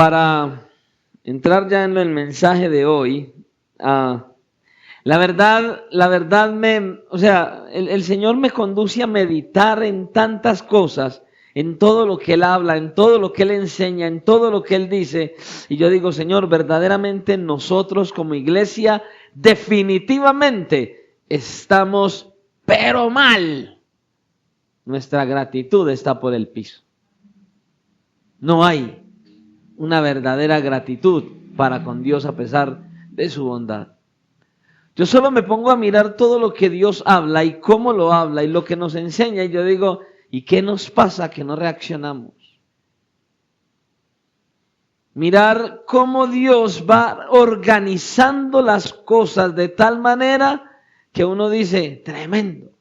Para entrar ya en el mensaje de hoy, la verdad el Señor me conduce a meditar en tantas cosas, en todo lo que Él habla, en todo lo que Él enseña, en todo lo que Él dice. Y yo digo, Señor, verdaderamente nosotros como iglesia definitivamente estamos pero mal. Nuestra gratitud está por el piso. No hay una verdadera gratitud para con Dios a pesar de su bondad. Yo solo me pongo a mirar todo lo que Dios habla y cómo lo habla y lo que nos enseña, y yo digo, ¿y qué nos pasa que no reaccionamos? Mirar cómo Dios va organizando las cosas de tal manera que uno dice, tremendo.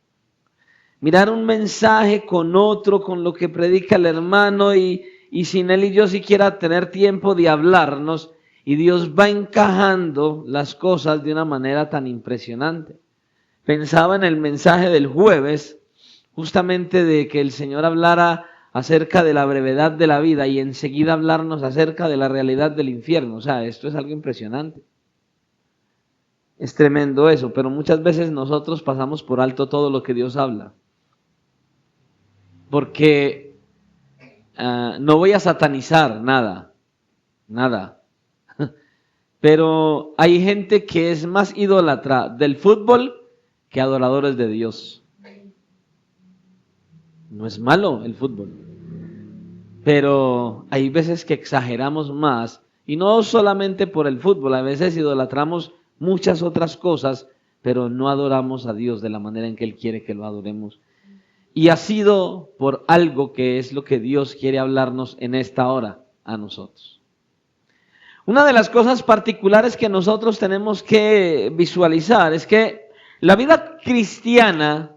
Mirar un mensaje con otro, con lo que predica el hermano y sin él y yo siquiera tener tiempo de hablarnos, y Dios va encajando las cosas de una manera tan impresionante. Pensaba en el mensaje del jueves, justamente de que el Señor hablara acerca de la brevedad de la vida y enseguida hablarnos acerca de la realidad del infierno. O sea, esto es algo impresionante. Es tremendo eso, pero muchas veces nosotros pasamos por alto todo lo que Dios habla. Porque no voy a satanizar nada. Pero hay gente que es más idólatra del fútbol que adoradores de Dios. No es malo el fútbol, pero hay veces que exageramos más, y no solamente por el fútbol, a veces idolatramos muchas otras cosas, pero no adoramos a Dios de la manera en que Él quiere que lo adoremos. Y ha sido por algo que es lo que Dios quiere hablarnos en esta hora a nosotros. Una de las cosas particulares que nosotros tenemos que visualizar es que la vida cristiana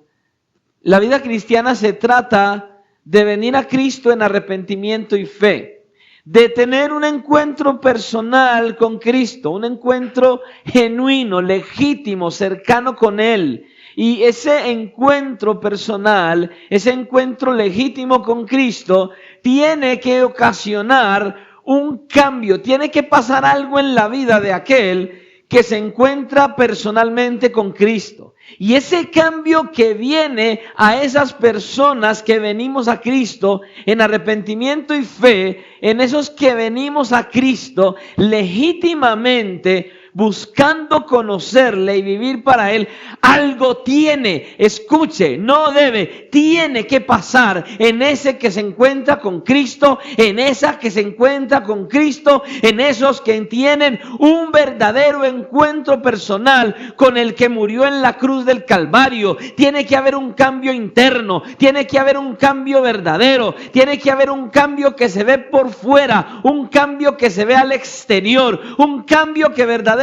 se trata de venir a Cristo en arrepentimiento y fe, de tener un encuentro personal con Cristo, un encuentro genuino, legítimo, cercano con Él. Y ese encuentro personal, ese encuentro legítimo con Cristo, tiene que ocasionar un cambio, tiene que pasar algo en la vida de aquel que se encuentra personalmente con Cristo. Y ese cambio que viene a esas personas que venimos a Cristo en arrepentimiento y fe, en esos que venimos a Cristo legítimamente, buscando conocerle y vivir para Él, algo tiene, escuche, no debe, tiene que pasar en ese que se encuentra con Cristo, en esa que se encuentra con Cristo, en esos que tienen un verdadero encuentro personal con el que murió en la cruz del Calvario. Tiene que haber un cambio interno, tiene que haber un cambio verdadero, tiene que haber un cambio que se ve por fuera, un cambio que se ve al exterior, un cambio que verdaderamente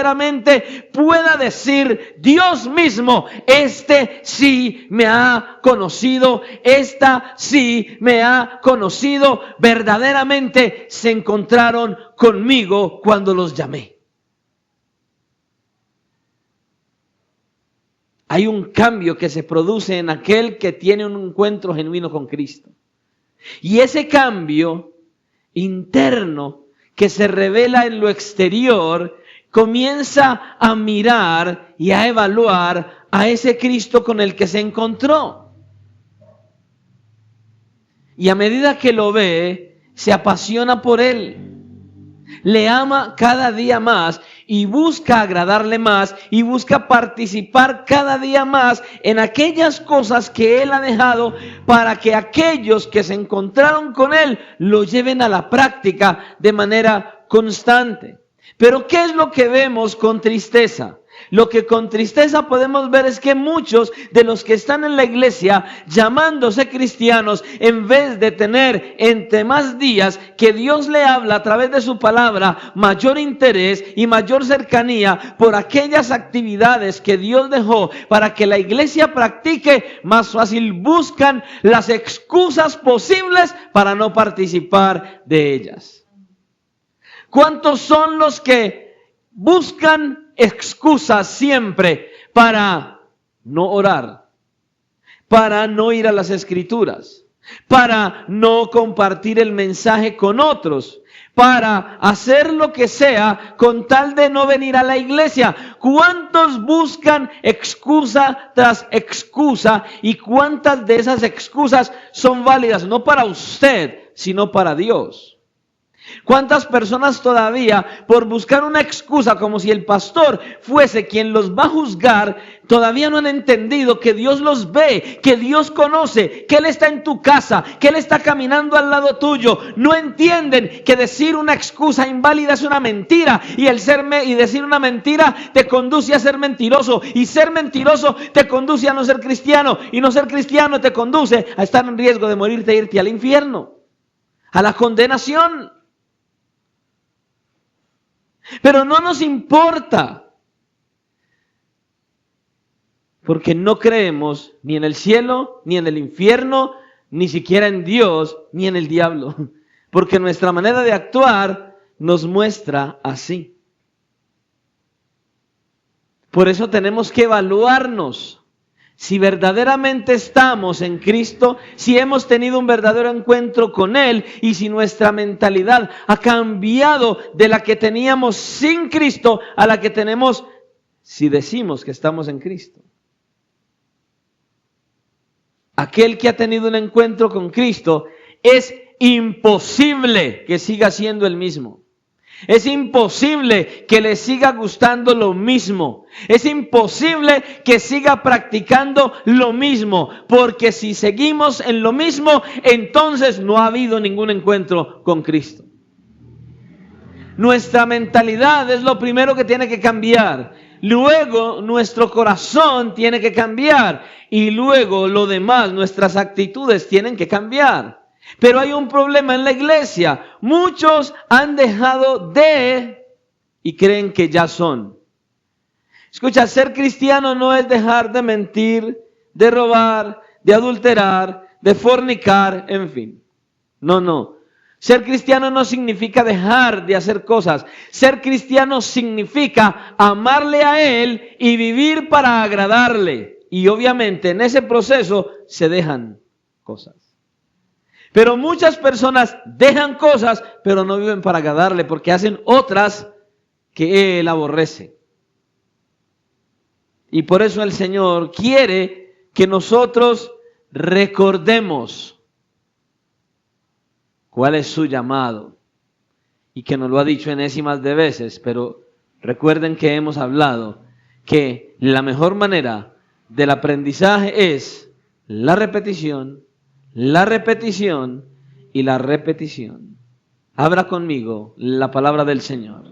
pueda decir Dios mismo, este sí me ha conocido, esta sí me ha conocido, verdaderamente se encontraron conmigo cuando los llamé. Hay un cambio que se produce en aquel que tiene un encuentro genuino con Cristo. Y ese cambio interno que se revela en lo exterior comienza a mirar y a evaluar a ese Cristo con el que se encontró. Y a medida que lo ve, se apasiona por Él. Le ama cada día más y busca agradarle más y busca participar cada día más en aquellas cosas que Él ha dejado para que aquellos que se encontraron con Él lo lleven a la práctica de manera constante. Pero ¿qué es lo que vemos con tristeza? Lo que con tristeza podemos ver es que muchos de los que están en la iglesia llamándose cristianos, en vez de tener entre más días que Dios le habla a través de su palabra, mayor interés y mayor cercanía por aquellas actividades que Dios dejó para que la iglesia practique, más fácil buscan las excusas posibles para no participar de ellas. ¿Cuántos son los que buscan excusas siempre para no orar, para no ir a las Escrituras, para no compartir el mensaje con otros, para hacer lo que sea con tal de no venir a la iglesia. ¿Cuántos buscan excusa tras excusa? ¿Y cuántas de esas excusas son válidas? No para usted, sino para Dios. ¿Cuántas personas todavía, por buscar una excusa como si el pastor fuese quien los va a juzgar, todavía no han entendido que Dios los ve, que Dios conoce, que Él está en tu casa, que Él está caminando al lado tuyo? No entienden que decir una excusa inválida es una mentira, y decir una mentira te conduce a ser mentiroso, y ser mentiroso te conduce a no ser cristiano, y no ser cristiano te conduce a estar en riesgo de morirte e irte al infierno, a la condenación. Pero no nos importa, porque no creemos ni en el cielo, ni en el infierno, ni siquiera en Dios, ni en el diablo, porque nuestra manera de actuar nos muestra así. Por eso tenemos que evaluarnos si verdaderamente estamos en Cristo, si hemos tenido un verdadero encuentro con Él y si nuestra mentalidad ha cambiado de la que teníamos sin Cristo a la que tenemos si decimos que estamos en Cristo. Aquel que ha tenido un encuentro con Cristo, es imposible que siga siendo el mismo. Es imposible que le siga gustando lo mismo. Es imposible que siga practicando lo mismo. Porque si seguimos en lo mismo, entonces no ha habido ningún encuentro con Cristo. Nuestra mentalidad es lo primero que tiene que cambiar. Luego nuestro corazón tiene que cambiar. Y luego lo demás, nuestras actitudes tienen que cambiar. Pero hay un problema en la iglesia. Muchos han dejado de y creen que ya son. Escucha, ser cristiano no es dejar de mentir, de robar, de adulterar, de fornicar, en fin. No. Ser cristiano no significa dejar de hacer cosas. Ser cristiano significa amarle a Él y vivir para agradarle. Y obviamente en ese proceso se dejan cosas. Pero muchas personas dejan cosas, pero no viven para agradarle, porque hacen otras que Él aborrece. Y por eso el Señor quiere que nosotros recordemos cuál es su llamado. Y que nos lo ha dicho enésimas de veces, pero recuerden que hemos hablado que la mejor manera del aprendizaje es la repetición, la repetición y la repetición. Abra conmigo la palabra del Señor.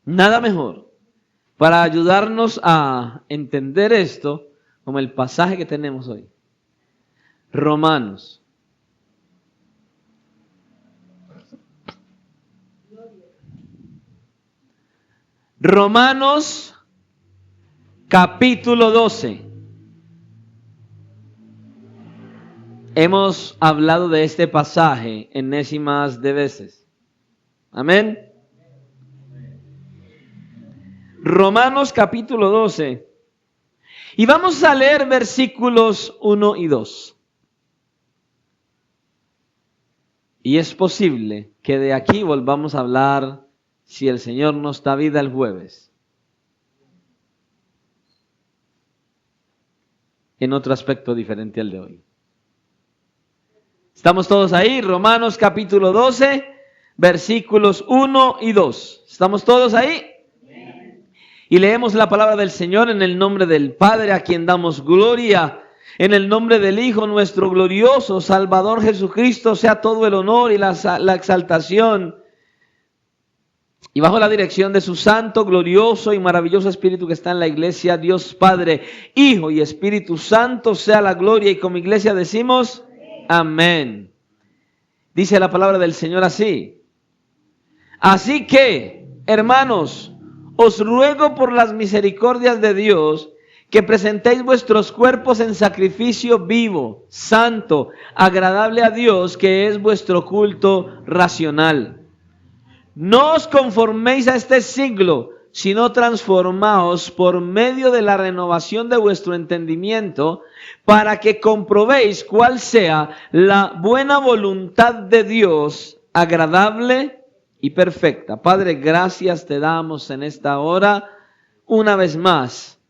Nada mejor para ayudarnos a entender esto como el pasaje que tenemos hoy. Romanos. Romanos capítulo 12. Hemos hablado de este pasaje enésimas de veces. Amén. Romanos capítulo 12. Y vamos a leer versículos 1 y 2. Y es posible que de aquí volvamos a hablar, si el Señor nos da vida, el jueves, en otro aspecto diferente al de hoy. ¿Estamos todos ahí? Romanos capítulo 12, versículos 1 y 2. ¿Estamos todos ahí? Y leemos la palabra del Señor en el nombre del Padre, a quien damos gloria, en el nombre del Hijo, nuestro glorioso Salvador Jesucristo, sea todo el honor y la exaltación. Y bajo la dirección de su santo, glorioso y maravilloso Espíritu que está en la iglesia, Dios Padre, Hijo y Espíritu Santo, sea la gloria. Y como iglesia decimos, amén. Dice la palabra del Señor así. Así que, hermanos, os ruego por las misericordias de Dios que presentéis vuestros cuerpos en sacrificio vivo, santo, agradable a Dios, que es vuestro culto racional. No os conforméis a este siglo, sino transformaos por medio de la renovación de vuestro entendimiento, para que comprobéis cuál sea la buena voluntad de Dios, agradable y perfecta. Padre, gracias te damos en esta hora una vez más,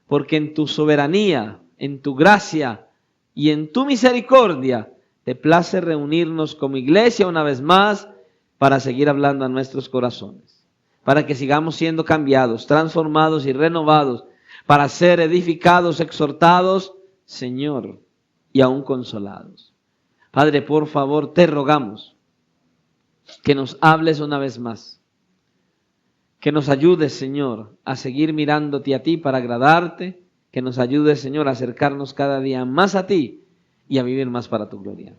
porque en tu soberanía, en tu gracia y en tu misericordia te place reunirnos como iglesia una vez más para seguir hablando a nuestros corazones, para que sigamos siendo cambiados, transformados y renovados, para ser edificados, exhortados, Señor, y aún consolados. Padre, por favor, te rogamos que nos hables una vez más, que nos ayudes, Señor, a seguir mirándote a ti para agradarte, que nos ayudes, Señor, a acercarnos cada día más a ti y a vivir más para tu gloria.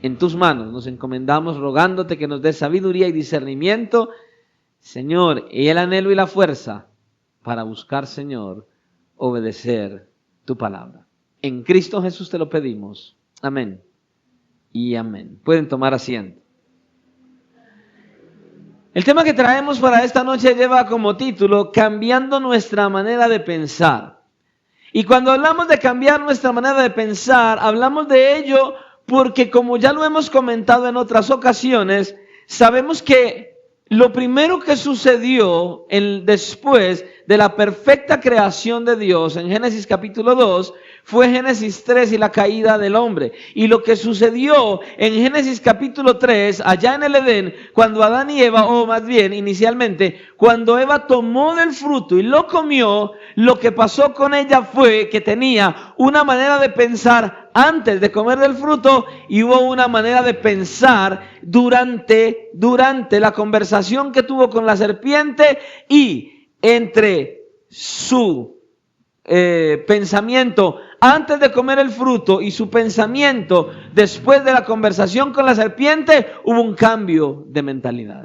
En tus manos nos encomendamos rogándote que nos des sabiduría y discernimiento, Señor, y el anhelo y la fuerza para buscar, Señor, obedecer tu palabra. En Cristo Jesús te lo pedimos. Amén y amén. Pueden tomar asiento. El tema que traemos para esta noche lleva como título Cambiando nuestra manera de pensar. Y cuando hablamos de cambiar nuestra manera de pensar, hablamos de ello porque, como ya lo hemos comentado en otras ocasiones, sabemos que lo primero que sucedió después de la perfecta creación de Dios en Génesis capítulo 2 fue Génesis 3 y la caída del hombre. Y lo que sucedió en Génesis capítulo 3, allá en el Edén, cuando Adán y Eva, o más bien inicialmente, cuando Eva tomó del fruto y lo comió, lo que pasó con ella fue que tenía una manera de pensar antes de comer del fruto y hubo una manera de pensar durante la conversación que tuvo con la serpiente, y entre su pensamiento antes de comer el fruto y su pensamiento después de la conversación con la serpiente, hubo un cambio de mentalidad.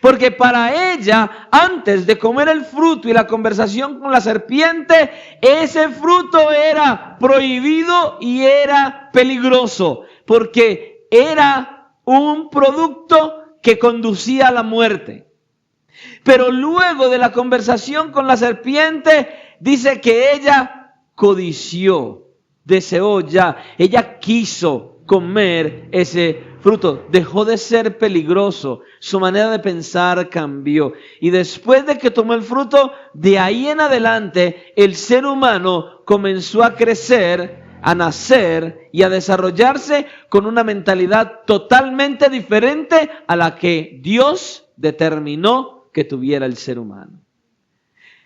Porque para ella, antes de comer el fruto y la conversación con la serpiente, ese fruto era prohibido y era peligroso, porque era un producto que conducía a la muerte. Pero luego de la conversación con la serpiente, dice que ella codició, deseó ya, ella quiso comer ese fruto, dejó de ser peligroso, su manera de pensar cambió. Y después de que tomó el fruto, de ahí en adelante, el ser humano comenzó a crecer, a nacer y a desarrollarse con una mentalidad totalmente diferente a la que Dios determinó que tuviera el ser humano.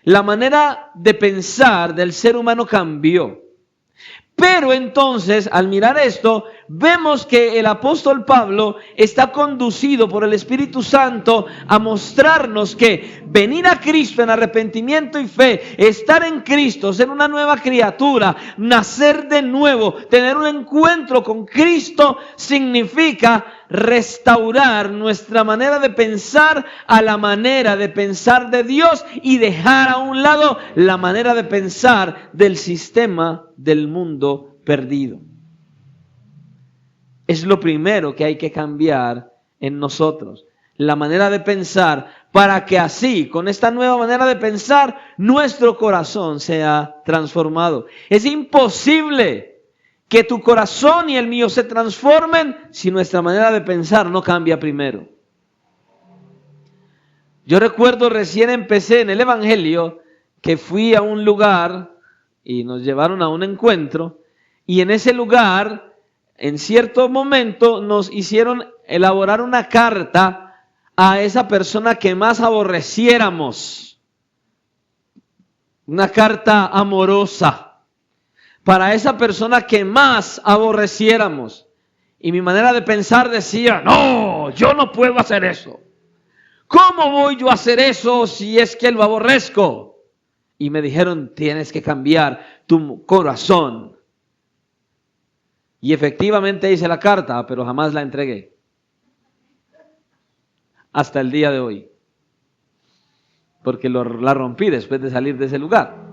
La manera de pensar del ser humano cambió. Pero entonces, al mirar esto, vemos que el apóstol Pablo está conducido por el Espíritu Santo a mostrarnos que venir a Cristo en arrepentimiento y fe, estar en Cristo, ser una nueva criatura, nacer de nuevo, tener un encuentro con Cristo, significa restaurar nuestra manera de pensar a la manera de pensar de Dios y dejar a un lado la manera de pensar del sistema del mundo perdido. Es lo primero que hay que cambiar en nosotros, la manera de pensar, para que así, con esta nueva manera de pensar, nuestro corazón sea transformado. Es imposible que tu corazón y el mío se transformen si nuestra manera de pensar no cambia primero. Yo recuerdo recién empecé en el Evangelio que fui a un lugar y nos llevaron a un encuentro, y en ese lugar, en cierto momento, nos hicieron elaborar una carta a esa persona que más aborreciéramos. Una carta amorosa para esa persona que más aborreciéramos. Y mi manera de pensar decía, no, yo no puedo hacer eso. ¿Cómo voy yo a hacer eso si es que lo aborrezco? Y me dijeron, tienes que cambiar tu corazón. Y efectivamente hice la carta, pero jamás la entregué. Hasta el día de hoy. Porque la rompí después de salir de ese lugar.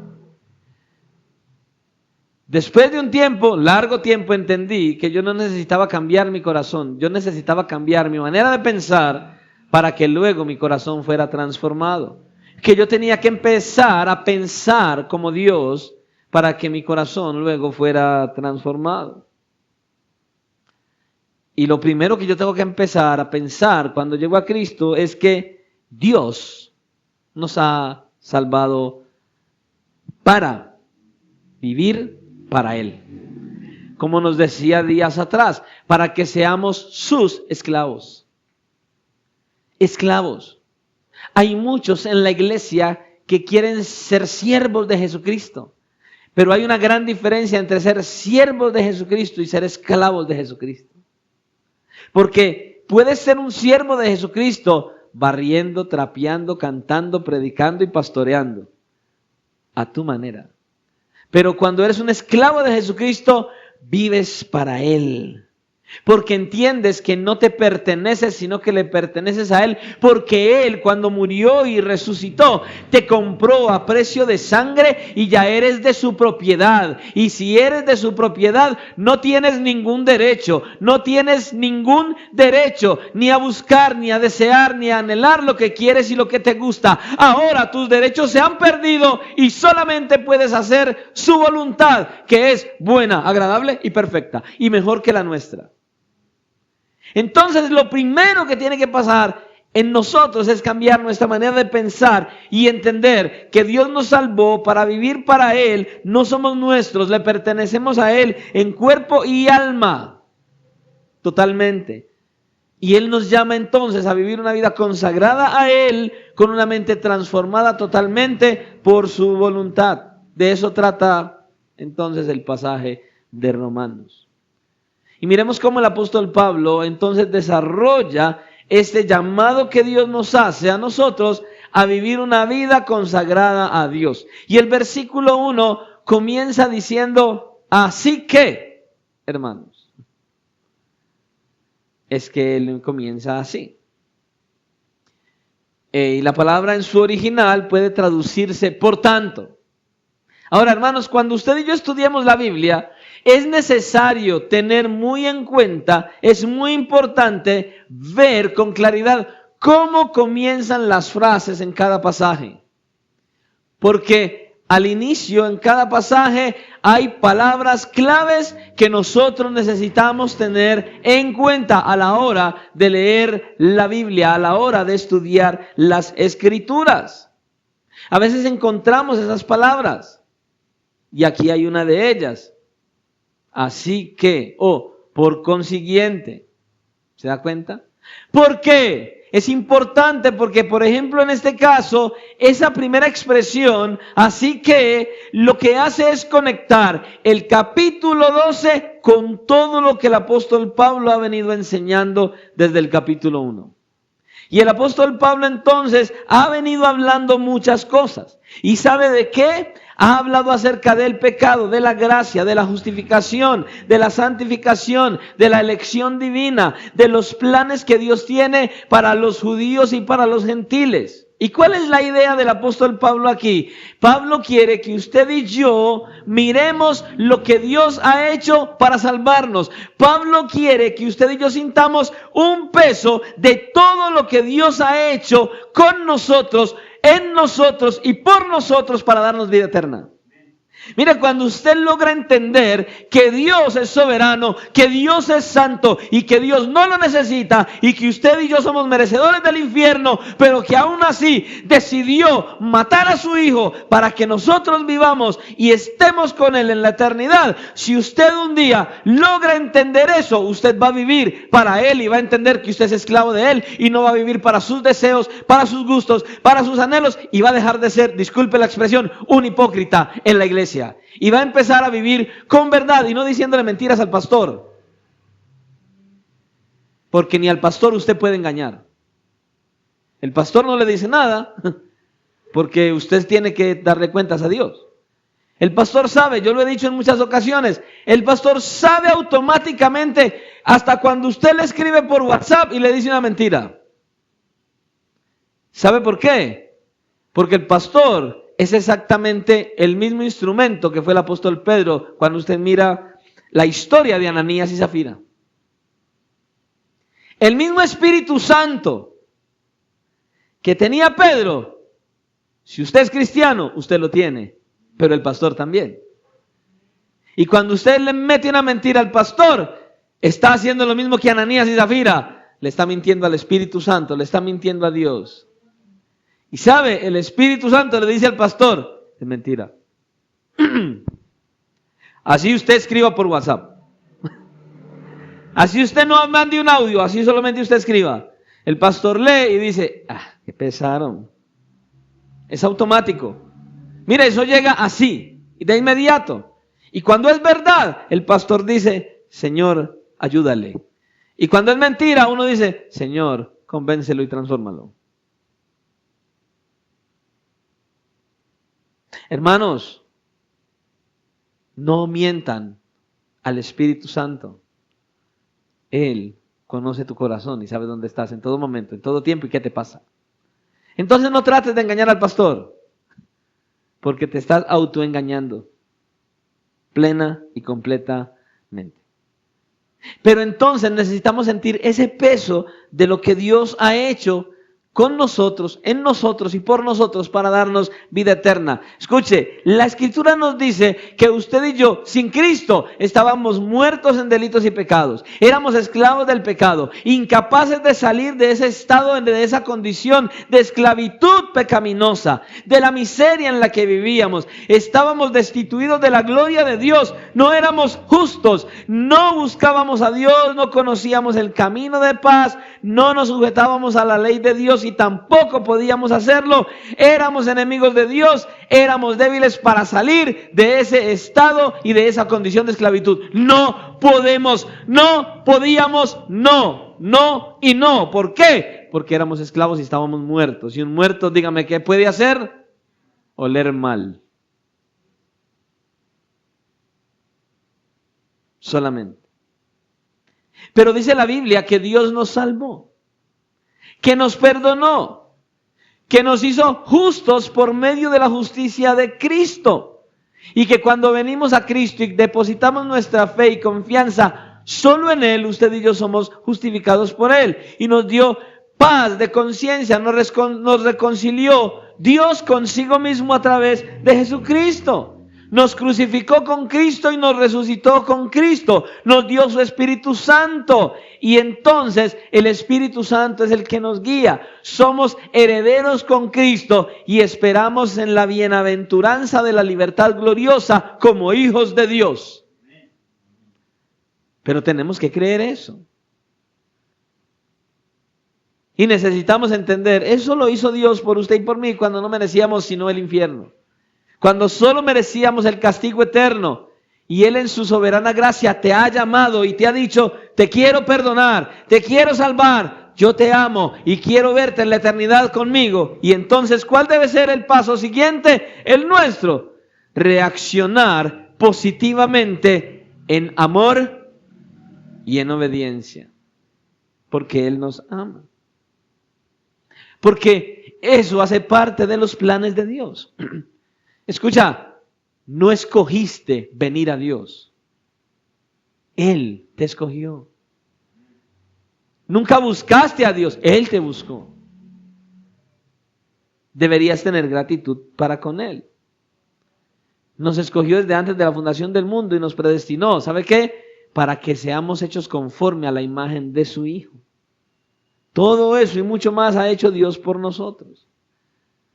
Después de un tiempo, largo tiempo, entendí que yo no necesitaba cambiar mi corazón. Yo necesitaba cambiar mi manera de pensar para que luego mi corazón fuera transformado. que yo tenía que empezar a pensar como Dios para que mi corazón luego fuera transformado. Y lo primero que yo tengo que empezar a pensar cuando llego a Cristo es que Dios nos ha salvado para vivir para Él. Como nos decía días atrás, para que seamos sus esclavos. Esclavos. Hay muchos en la iglesia que quieren ser siervos de Jesucristo. Pero hay una gran diferencia entre ser siervos de Jesucristo y ser esclavos de Jesucristo. Porque puedes ser un siervo de Jesucristo barriendo, trapeando, cantando, predicando y pastoreando. A tu manera. Pero cuando eres un esclavo de Jesucristo, vives para Él. Porque entiendes que no te perteneces, sino que le perteneces a Él. Porque Él, cuando murió y resucitó, te compró a precio de sangre y ya eres de su propiedad. Y si eres de su propiedad, no tienes ningún derecho. No tienes ningún derecho ni a buscar, ni a desear, ni a anhelar lo que quieres y lo que te gusta. Ahora tus derechos se han perdido y solamente puedes hacer su voluntad, que es buena, agradable y perfecta. Y mejor que la nuestra. Entonces lo primero que tiene que pasar en nosotros es cambiar nuestra manera de pensar y entender que Dios nos salvó para vivir para Él. No somos nuestros, le pertenecemos a Él en cuerpo y alma, totalmente. Y Él nos llama entonces a vivir una vida consagrada a Él, con una mente transformada totalmente por su voluntad. De eso trata entonces el pasaje de Romanos. Y miremos cómo el apóstol Pablo entonces desarrolla este llamado que Dios nos hace a nosotros a vivir una vida consagrada a Dios. Y el versículo 1 comienza diciendo, así que, hermanos. Es que él comienza así. Y la palabra en su original puede traducirse por tanto. Ahora, hermanos, cuando usted y yo estudiamos la Biblia, es necesario tener muy en cuenta, es muy importante ver con claridad cómo comienzan las frases en cada pasaje. Porque al inicio, en cada pasaje, hay palabras claves que nosotros necesitamos tener en cuenta a la hora de leer la Biblia, a la hora de estudiar las Escrituras. A veces encontramos esas palabras, y aquí hay una de ellas. Así que, por consiguiente, ¿se da cuenta? ¿Por qué? Es importante porque, por ejemplo, en este caso, esa primera expresión, así que, lo que hace es conectar el capítulo 12 con todo lo que el apóstol Pablo ha venido enseñando desde el capítulo 1. Y el apóstol Pablo entonces ha venido hablando muchas cosas. ¿Y sabe de qué? Ha hablado acerca del pecado, de la gracia, de la justificación, de la santificación, de la elección divina, de los planes que Dios tiene para los judíos y para los gentiles. ¿Y cuál es la idea del apóstol Pablo aquí? Pablo quiere que usted y yo miremos lo que Dios ha hecho para salvarnos. Pablo quiere que usted y yo sintamos un peso de todo lo que Dios ha hecho con nosotros, en nosotros y por nosotros para darnos vida eterna. Mira, cuando usted logra entender que Dios es soberano, que Dios es santo y que Dios no lo necesita y que usted y yo somos merecedores del infierno, pero que aún así decidió matar a su hijo para que nosotros vivamos y estemos con Él en la eternidad. Si usted un día logra entender eso, usted va a vivir para Él y va a entender que usted es esclavo de Él y no va a vivir para sus deseos, para sus gustos, para sus anhelos y va a dejar de ser, disculpe la expresión, un hipócrita en la iglesia. Y va a empezar a vivir con verdad y no diciéndole mentiras al pastor. Porque ni al pastor usted puede engañar. El pastor no le dice nada porque usted tiene que darle cuentas a Dios. El pastor sabe, yo lo he dicho en muchas ocasiones, el pastor sabe automáticamente hasta cuando usted le escribe por WhatsApp y le dice una mentira. ¿Sabe por qué? Porque el pastor es exactamente el mismo instrumento que fue el apóstol Pedro cuando usted mira la historia de Ananías y Zafira. El mismo Espíritu Santo que tenía Pedro Si usted es cristiano, usted lo tiene, pero el pastor también. Y cuando usted le mete una mentira al pastor, está haciendo lo mismo que Ananías y Zafira. Le está mintiendo al Espíritu Santo, le está mintiendo a Dios. Y sabe, el Espíritu Santo le dice al pastor, es mentira. Así usted escriba por WhatsApp. Así usted no mande un audio, así solamente usted escriba. El pastor lee y dice, qué pesaron. Es automático. Mira, eso llega así, y de inmediato. Y cuando es verdad, el pastor dice, Señor, ayúdale. Y cuando es mentira, uno dice, Señor, convéncelo y transfórmalo. Hermanos, no mientan al Espíritu Santo. Él conoce tu corazón y sabe dónde estás en todo momento, en todo tiempo y qué te pasa. Entonces no trates de engañar al pastor, porque te estás autoengañando plena y completamente. Pero entonces necesitamos sentir ese peso de lo que Dios ha hecho con nosotros, en nosotros y por nosotros para darnos vida eterna. Escuche, la Escritura nos dice que usted y yo, sin Cristo, estábamos muertos en delitos y pecados. Éramos esclavos del pecado, incapaces de salir de ese estado, de esa condición de esclavitud pecaminosa, de la miseria en la que vivíamos. Estábamos destituidos de la gloria de Dios, no éramos justos, no buscábamos a Dios, no conocíamos el camino de paz, no nos sujetábamos a la ley de Dios y tampoco podíamos hacerlo. Éramos enemigos de Dios, éramos débiles para salir de ese estado y de esa condición de esclavitud. No podemos, no podíamos, no y no. ¿Por qué? Porque éramos esclavos y estábamos muertos. Y un muerto, dígame, ¿qué puede hacer? Oler mal. Solamente. Pero dice la Biblia que Dios nos salvó, que nos perdonó, que nos hizo justos por medio de la justicia de Cristo. Y que cuando venimos a Cristo y depositamos nuestra fe y confianza solo en Él, usted y yo somos justificados por Él. Y nos dio paz de conciencia, nos reconcilió Dios consigo mismo a través de Jesucristo. Nos crucificó con Cristo y nos resucitó con Cristo. Nos dio su Espíritu Santo. Y entonces el Espíritu Santo es el que nos guía. Somos herederos con Cristo y esperamos en la bienaventuranza de la libertad gloriosa como hijos de Dios. Pero tenemos que creer eso. Y necesitamos entender, eso lo hizo Dios por usted y por mí cuando no merecíamos sino el infierno. Cuando solo merecíamos el castigo eterno, y Él en su soberana gracia te ha llamado y te ha dicho, te quiero perdonar, te quiero salvar, yo te amo y quiero verte en la eternidad conmigo. Y entonces, ¿cuál debe ser el paso siguiente? El nuestro, reaccionar positivamente en amor y en obediencia, porque Él nos ama. Porque eso hace parte de los planes de Dios. Escucha, no escogiste venir a Dios. Él te escogió. Nunca buscaste a Dios, Él te buscó. Deberías tener gratitud para con Él. Nos escogió desde antes de la fundación del mundo y nos predestinó. ¿Sabe qué? Para que seamos hechos conforme a la imagen de su Hijo. Todo eso y mucho más ha hecho Dios por nosotros.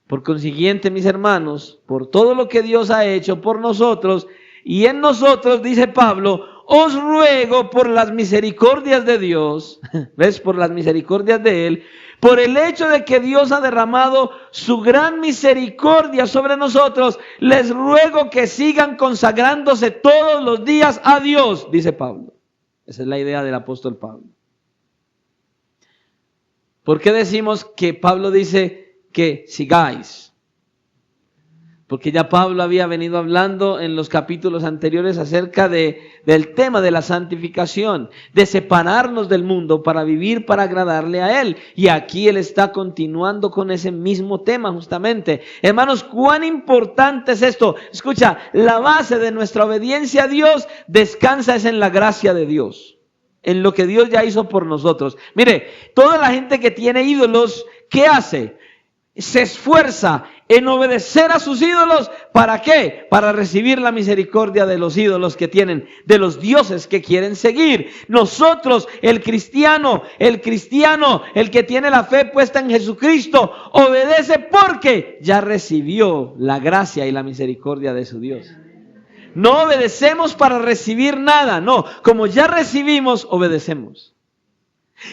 Por consiguiente, mis hermanos, por todo lo que Dios ha hecho por nosotros y en nosotros, dice Pablo, os ruego por las misericordias de Dios, ¿ves? Por las misericordias de Él, por el hecho de que Dios ha derramado su gran misericordia sobre nosotros, les ruego que sigan consagrándose todos los días a Dios, dice Pablo. Esa es la idea del apóstol Pablo. ¿Por qué decimos que Pablo dice que sigáis? Porque ya Pablo había venido hablando en los capítulos anteriores acerca del tema de la santificación, de separarnos del mundo para vivir para agradarle a Él. Y aquí Él está continuando con ese mismo tema justamente. Hermanos, ¿cuán importante es esto? Escucha, la base de nuestra obediencia a Dios descansa es en la gracia de Dios, en lo que Dios ya hizo por nosotros. Mire, toda la gente que tiene ídolos, ¿qué hace? se esfuerza en obedecer a sus ídolos. ¿Para qué? Para recibir la misericordia de los ídolos que tienen, de los dioses que quieren seguir. Nosotros, el cristiano, el que tiene la fe puesta en Jesucristo, obedece porque ya recibió la gracia y la misericordia de su Dios. No obedecemos para recibir nada, no. Como ya recibimos, obedecemos.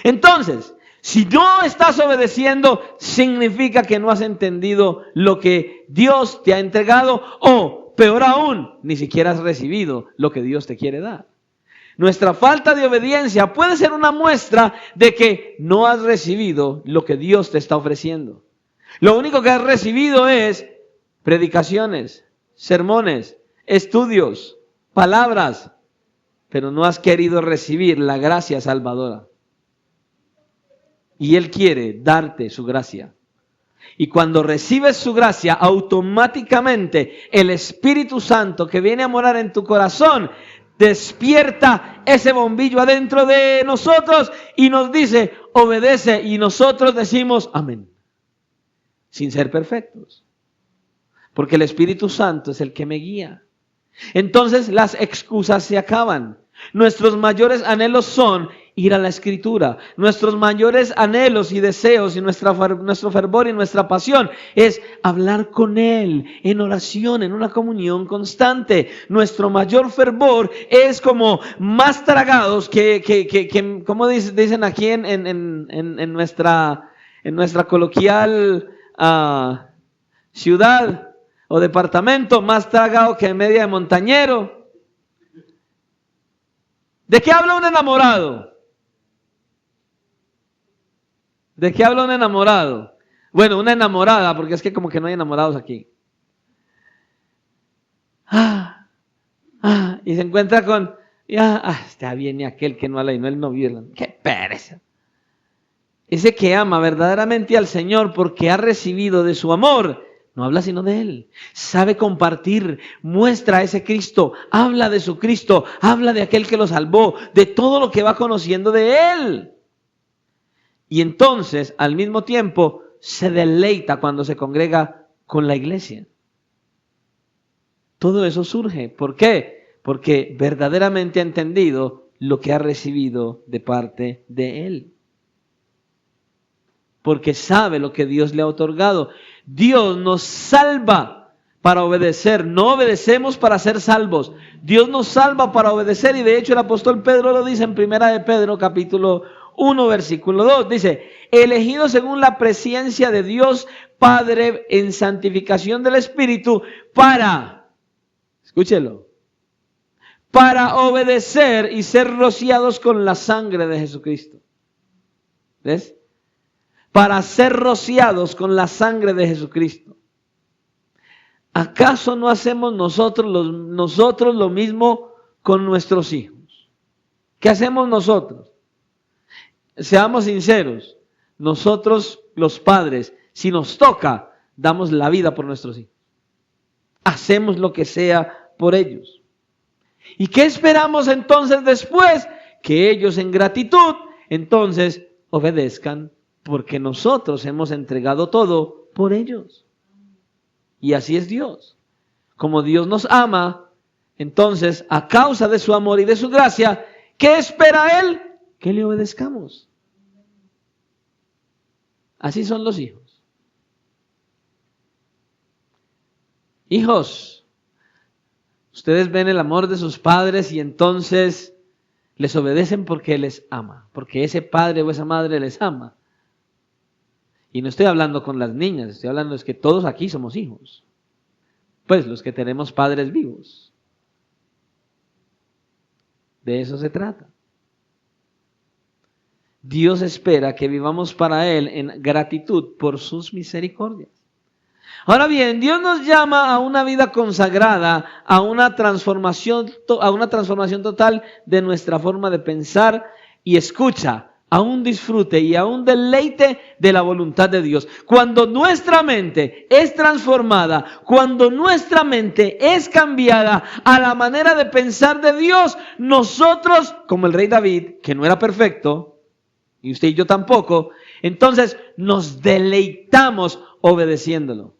Entonces, si no estás obedeciendo, significa que no has entendido lo que Dios te ha entregado, o peor aún, ni siquiera has recibido lo que Dios te quiere dar. Nuestra falta de obediencia puede ser una muestra de que no has recibido lo que Dios te está ofreciendo. Lo único que has recibido es predicaciones, sermones, estudios, palabras, pero no has querido recibir la gracia salvadora. Y Él quiere darte su gracia. Y cuando recibes su gracia, automáticamente el Espíritu Santo que viene a morar en tu corazón despierta ese bombillo adentro de nosotros y nos dice, obedece. Y nosotros decimos, amén. Sin ser perfectos. Porque el Espíritu Santo es el que me guía. Entonces las excusas se acaban. Nuestros mayores anhelos son ir a la Escritura. Nuestros mayores anhelos y deseos y nuestro fervor y nuestra pasión es hablar con Él en oración, en una comunión constante. Nuestro mayor fervor es como más tragados que como dicen aquí en nuestra coloquial ciudad o departamento, más tragado que en media de montañero. ¿De qué habla un enamorado? ¿De qué habla un enamorado? Bueno, una enamorada, porque es que como que no hay enamorados aquí. Y se encuentra con, está bien, y aquel que no habla y no el novio. ¡Qué pereza! Ese que ama verdaderamente al Señor porque ha recibido de su amor, no habla sino de Él. Sabe compartir, muestra a ese Cristo, habla de su Cristo, habla de aquel que lo salvó, de todo lo que va conociendo de Él. Y entonces, al mismo tiempo, se deleita cuando se congrega con la iglesia. Todo eso surge. ¿Por qué? Porque verdaderamente ha entendido lo que ha recibido de parte de Él. Porque sabe lo que Dios le ha otorgado. Dios nos salva para obedecer. No obedecemos para ser salvos. Dios nos salva para obedecer. Y de hecho el apóstol Pedro lo dice en 1 de Pedro capítulo 1 versículo 2. Dice, elegido según la presciencia de Dios Padre en santificación del Espíritu para, escúchelo, para obedecer y ser rociados con la sangre de Jesucristo. ¿Ves? Para ser rociados con la sangre de Jesucristo. ¿Acaso no hacemos nosotros lo mismo con nuestros hijos? ¿Qué hacemos nosotros? Seamos sinceros, nosotros los padres, si nos toca, damos la vida por nuestros hijos. Hacemos lo que sea por ellos. ¿Y qué esperamos entonces después? Que ellos en gratitud, entonces obedezcan. Porque nosotros hemos entregado todo por ellos. Y así es Dios. Como Dios nos ama, entonces, a causa de su amor y de su gracia, ¿qué espera Él? Que le obedezcamos. Así son los hijos. Hijos, ustedes ven el amor de sus padres y entonces les obedecen porque les ama. Porque ese padre o esa madre les ama. Y no estoy hablando con las niñas, estoy hablando es que todos aquí somos hijos. Pues los que tenemos padres vivos. De eso se trata. Dios espera que vivamos para Él en gratitud por sus misericordias. Ahora bien, Dios nos llama a una vida consagrada, a una transformación total de nuestra forma de pensar y escucha. A un disfrute y a un deleite de la voluntad de Dios. Cuando nuestra mente es transformada, cuando nuestra mente es cambiada a la manera de pensar de Dios, nosotros, como el rey David, que no era perfecto, y usted y yo tampoco, entonces nos deleitamos obedeciéndolo.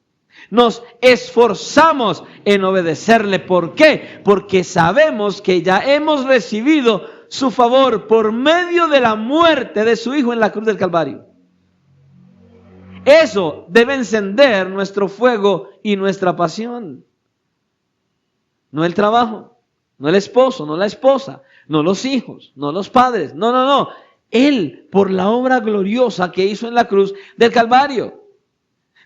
Nos esforzamos en obedecerle. ¿Por qué? Porque sabemos que ya hemos recibido su favor por medio de la muerte de su Hijo en la cruz del Calvario. Eso debe encender nuestro fuego y nuestra pasión. No el trabajo, no el esposo, no la esposa, no los hijos, no los padres. No. Él, por la obra gloriosa que hizo en la cruz del Calvario.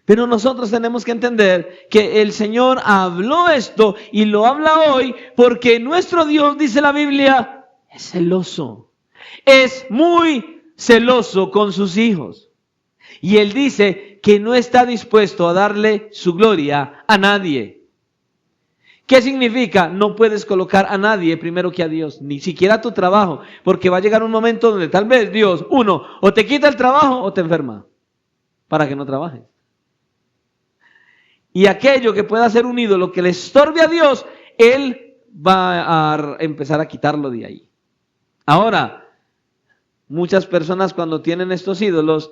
Pero nosotros tenemos que entender que el Señor habló esto y lo habla hoy porque nuestro Dios, dice la Biblia, es celoso. Es muy celoso con sus hijos. Y Él dice que no está dispuesto a darle su gloria a nadie. ¿Qué significa? No puedes colocar a nadie primero que a Dios, ni siquiera a tu trabajo, porque va a llegar un momento donde tal vez Dios, o te quita el trabajo o te enferma, para que no trabajes. Y aquello que pueda ser un ídolo que le estorbe a Dios, Él va a empezar a quitarlo de ahí. Ahora, muchas personas cuando tienen estos ídolos,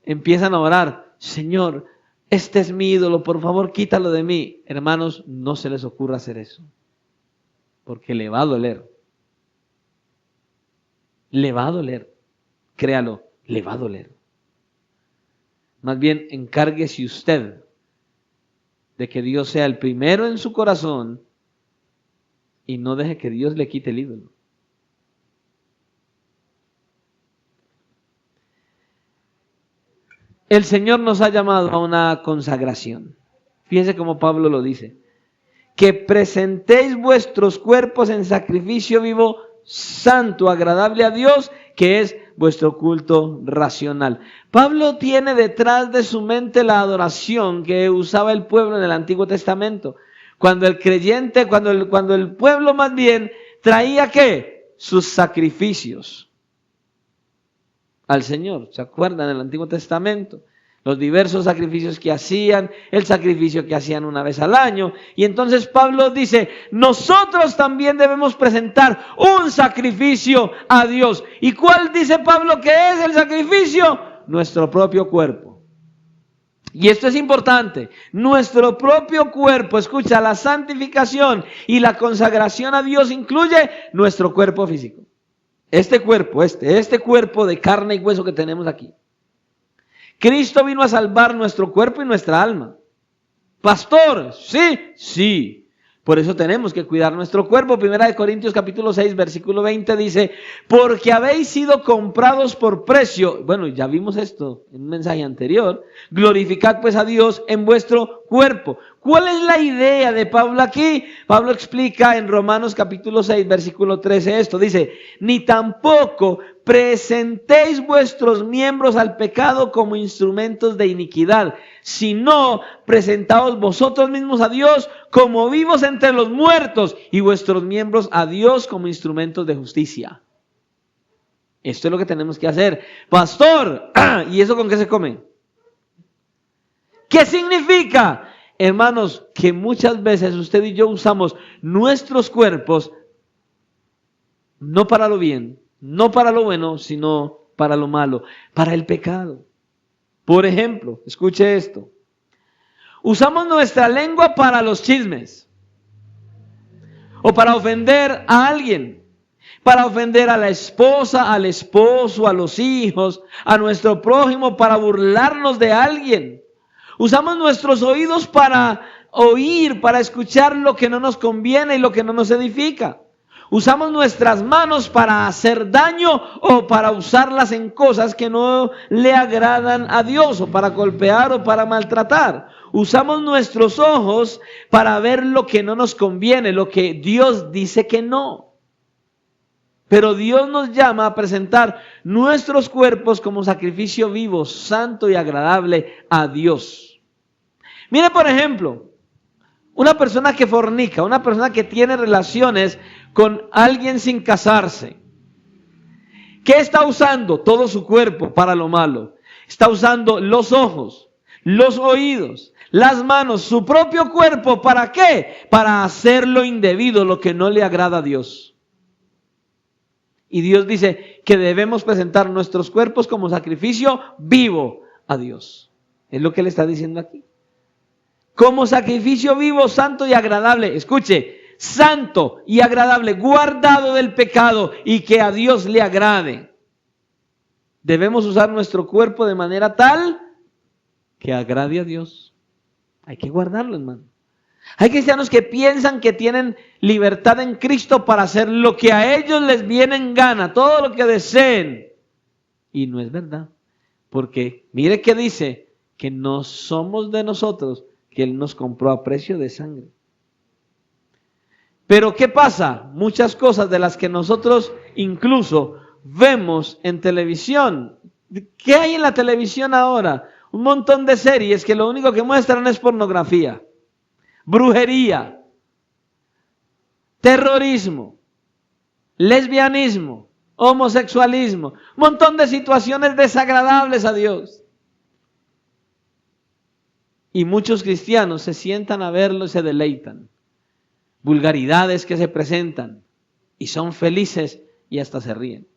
empiezan a orar, Señor, este es mi ídolo, por favor quítalo de mí. Hermanos, no se les ocurra hacer eso, porque le va a doler. Le va a doler, créalo, le va a doler. Más bien, encárguese usted de que Dios sea el primero en su corazón y no deje que Dios le quite el ídolo. El Señor nos ha llamado a una consagración. Fíjense cómo Pablo lo dice. Que presentéis vuestros cuerpos en sacrificio vivo, santo, agradable a Dios, que es vuestro culto racional. Pablo tiene detrás de su mente la adoración que usaba el pueblo en el Antiguo Testamento. Cuando el creyente, cuando el pueblo más bien traía ¿qué? Sus sacrificios al Señor. ¿Se acuerdan del Antiguo Testamento? Los diversos sacrificios que hacían, el sacrificio que hacían una vez al año. Y entonces Pablo dice, nosotros también debemos presentar un sacrificio a Dios. ¿Y cuál dice Pablo que es el sacrificio? Nuestro propio cuerpo. Y esto es importante, nuestro propio cuerpo, escucha, la santificación y la consagración a Dios incluye nuestro cuerpo físico. Este cuerpo de carne y hueso que tenemos aquí. Cristo vino a salvar nuestro cuerpo y nuestra alma. Pastor, sí. Por eso tenemos que cuidar nuestro cuerpo. Primera de Corintios capítulo 6, versículo 20 dice, porque habéis sido comprados por precio. Bueno, ya vimos esto en un mensaje anterior. Glorificad pues a Dios en vuestro cuerpo. ¿Cuál es la idea de Pablo aquí? Pablo explica en Romanos capítulo 6, versículo 13 esto. Dice, ni tampoco presentéis vuestros miembros al pecado como instrumentos de iniquidad, sino presentaos vosotros mismos a Dios como vivos entre los muertos y vuestros miembros a Dios como instrumentos de justicia. Esto es lo que tenemos que hacer. Pastor, ¿y eso con qué se come? ¿Qué significa? Hermanos, que muchas veces usted y yo usamos nuestros cuerpos no para lo bien, no para lo bueno, sino para lo malo, para el pecado. Por ejemplo, escuche esto. Usamos nuestra lengua para los chismes o para ofender a alguien, para ofender a la esposa, al esposo, a los hijos, a nuestro prójimo, para burlarnos de alguien. Usamos nuestros oídos para oír, para escuchar lo que no nos conviene y lo que no nos edifica. Usamos nuestras manos para hacer daño o para usarlas en cosas que no le agradan a Dios, o para golpear o para maltratar. Usamos nuestros ojos para ver lo que no nos conviene, lo que Dios dice que no. Pero Dios nos llama a presentar nuestros cuerpos como sacrificio vivo, santo y agradable a Dios. Mire, por ejemplo, una persona que fornica, una persona que tiene relaciones con alguien sin casarse. ¿Qué está usando? Todo su cuerpo para lo malo. Está usando los ojos, los oídos, las manos, su propio cuerpo. ¿Para qué? Para hacer lo indebido, lo que no le agrada a Dios. Y Dios dice que debemos presentar nuestros cuerpos como sacrificio vivo a Dios. Es lo que le está diciendo aquí. Como sacrificio vivo, santo y agradable. Escuche, santo y agradable, guardado del pecado y que a Dios le agrade. Debemos usar nuestro cuerpo de manera tal que agrade a Dios. Hay que guardarlo, hermano. Hay cristianos que piensan que tienen libertad en Cristo para hacer lo que a ellos les viene en gana, todo lo que deseen. Y no es verdad. Porque mire que dice que no somos de nosotros, que Él nos compró a precio de sangre. Pero ¿qué pasa? Muchas cosas de las que nosotros incluso vemos en televisión. ¿Qué hay en la televisión ahora? Un montón de series que lo único que muestran es pornografía, brujería, terrorismo, lesbianismo, homosexualismo, un montón de situaciones desagradables a Dios. Y muchos cristianos se sientan a verlo y se deleitan. Vulgaridades que se presentan y son felices y hasta se ríen.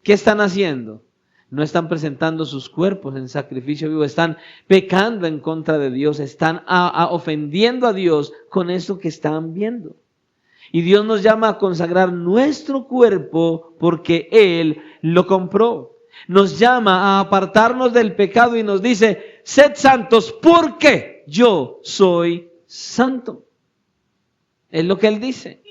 ¿Qué están haciendo? No están presentando sus cuerpos en sacrificio vivo, están pecando en contra de Dios, están ofendiendo a Dios con eso que están viendo. Y Dios nos llama a consagrar nuestro cuerpo porque Él lo compró. Nos llama a apartarnos del pecado y nos dice, sed santos porque yo soy santo. Es lo que Él dice.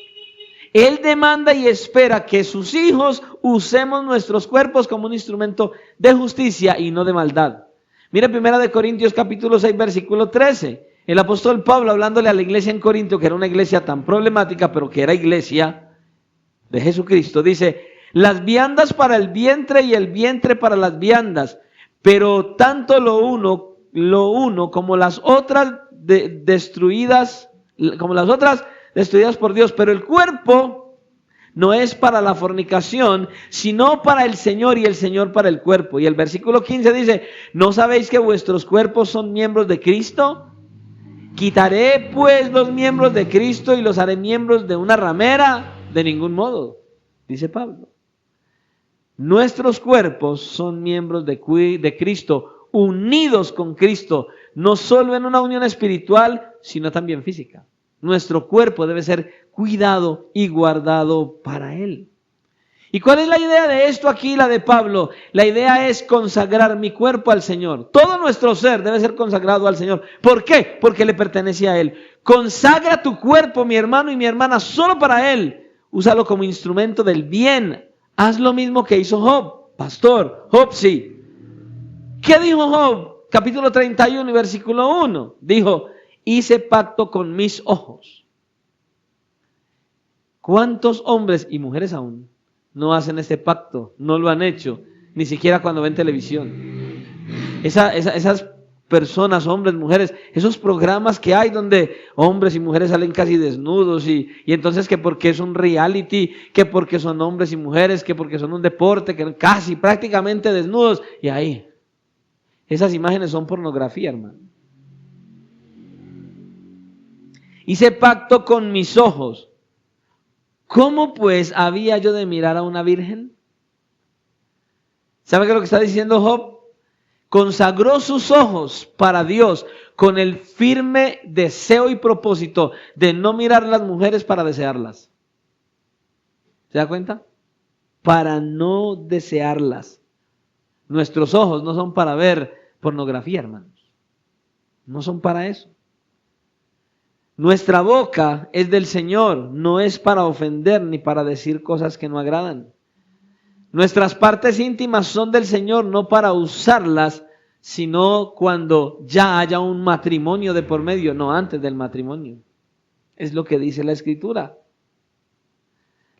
Él demanda y espera que sus hijos usemos nuestros cuerpos como un instrumento de justicia y no de maldad. Mira 1 Corintios capítulo 6 versículo 13. El apóstol Pablo hablándole a la iglesia en Corinto, que era una iglesia tan problemática, pero que era iglesia de Jesucristo, dice, las viandas para el vientre y el vientre para las viandas, pero tanto lo uno como las otras destruidas por Dios, pero el cuerpo no es para la fornicación, sino para el Señor y el Señor para el cuerpo. Y el versículo 15 dice, ¿no sabéis que vuestros cuerpos son miembros de Cristo? ¿Quitaré pues los miembros de Cristo y los haré miembros de una ramera? De ningún modo, dice Pablo. Nuestros cuerpos son miembros de Cristo, unidos con Cristo, no solo en una unión espiritual, sino también física. Nuestro cuerpo debe ser cuidado y guardado para Él. ¿Y cuál es la idea de esto aquí, la de Pablo? La idea es consagrar mi cuerpo al Señor. Todo nuestro ser debe ser consagrado al Señor. ¿Por qué? Porque le pertenece a Él. Consagra tu cuerpo, mi hermano y mi hermana, solo para Él. Úsalo como instrumento del bien. Haz lo mismo que hizo Job. Pastor, Job sí. ¿Qué dijo Job? Capítulo 31 y versículo 1. Dijo, hice pacto con mis ojos. ¿Cuántos hombres y mujeres aún no hacen ese pacto? No lo han hecho, ni siquiera cuando ven televisión. Esas personas, hombres, mujeres, esos programas que hay donde hombres y mujeres salen casi desnudos y entonces que porque es un reality, que porque son hombres y mujeres, que porque son un deporte, que casi prácticamente desnudos, y ahí, esas imágenes son pornografía, hermano. Hice pacto con mis ojos. ¿Cómo pues había yo de mirar a una virgen? ¿Sabe qué es lo que está diciendo Job? Consagró sus ojos para Dios con el firme deseo y propósito de no mirar a las mujeres para desearlas. ¿Se da cuenta? Para no desearlas. Nuestros ojos no son para ver pornografía, hermanos. No son para eso. Nuestra boca es del Señor, no es para ofender ni para decir cosas que no agradan. Nuestras partes íntimas son del Señor, no para usarlas, sino cuando ya haya un matrimonio de por medio, no antes del matrimonio. Es lo que dice la Escritura.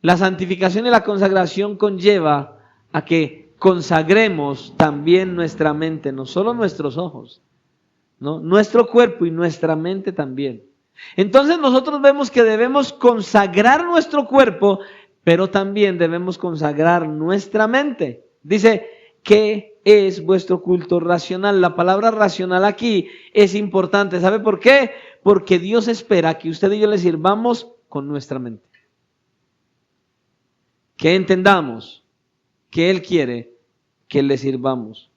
La santificación y la consagración conlleva a que consagremos también nuestra mente, no solo nuestros ojos, ¿no? Nuestro cuerpo y nuestra mente también. Entonces nosotros vemos que debemos consagrar nuestro cuerpo, pero también debemos consagrar nuestra mente. Dice, ¿qué es vuestro culto racional? La palabra racional aquí es importante. ¿Sabe por qué? Porque Dios espera que usted y yo le sirvamos con nuestra mente. Que entendamos que Él quiere que le sirvamos.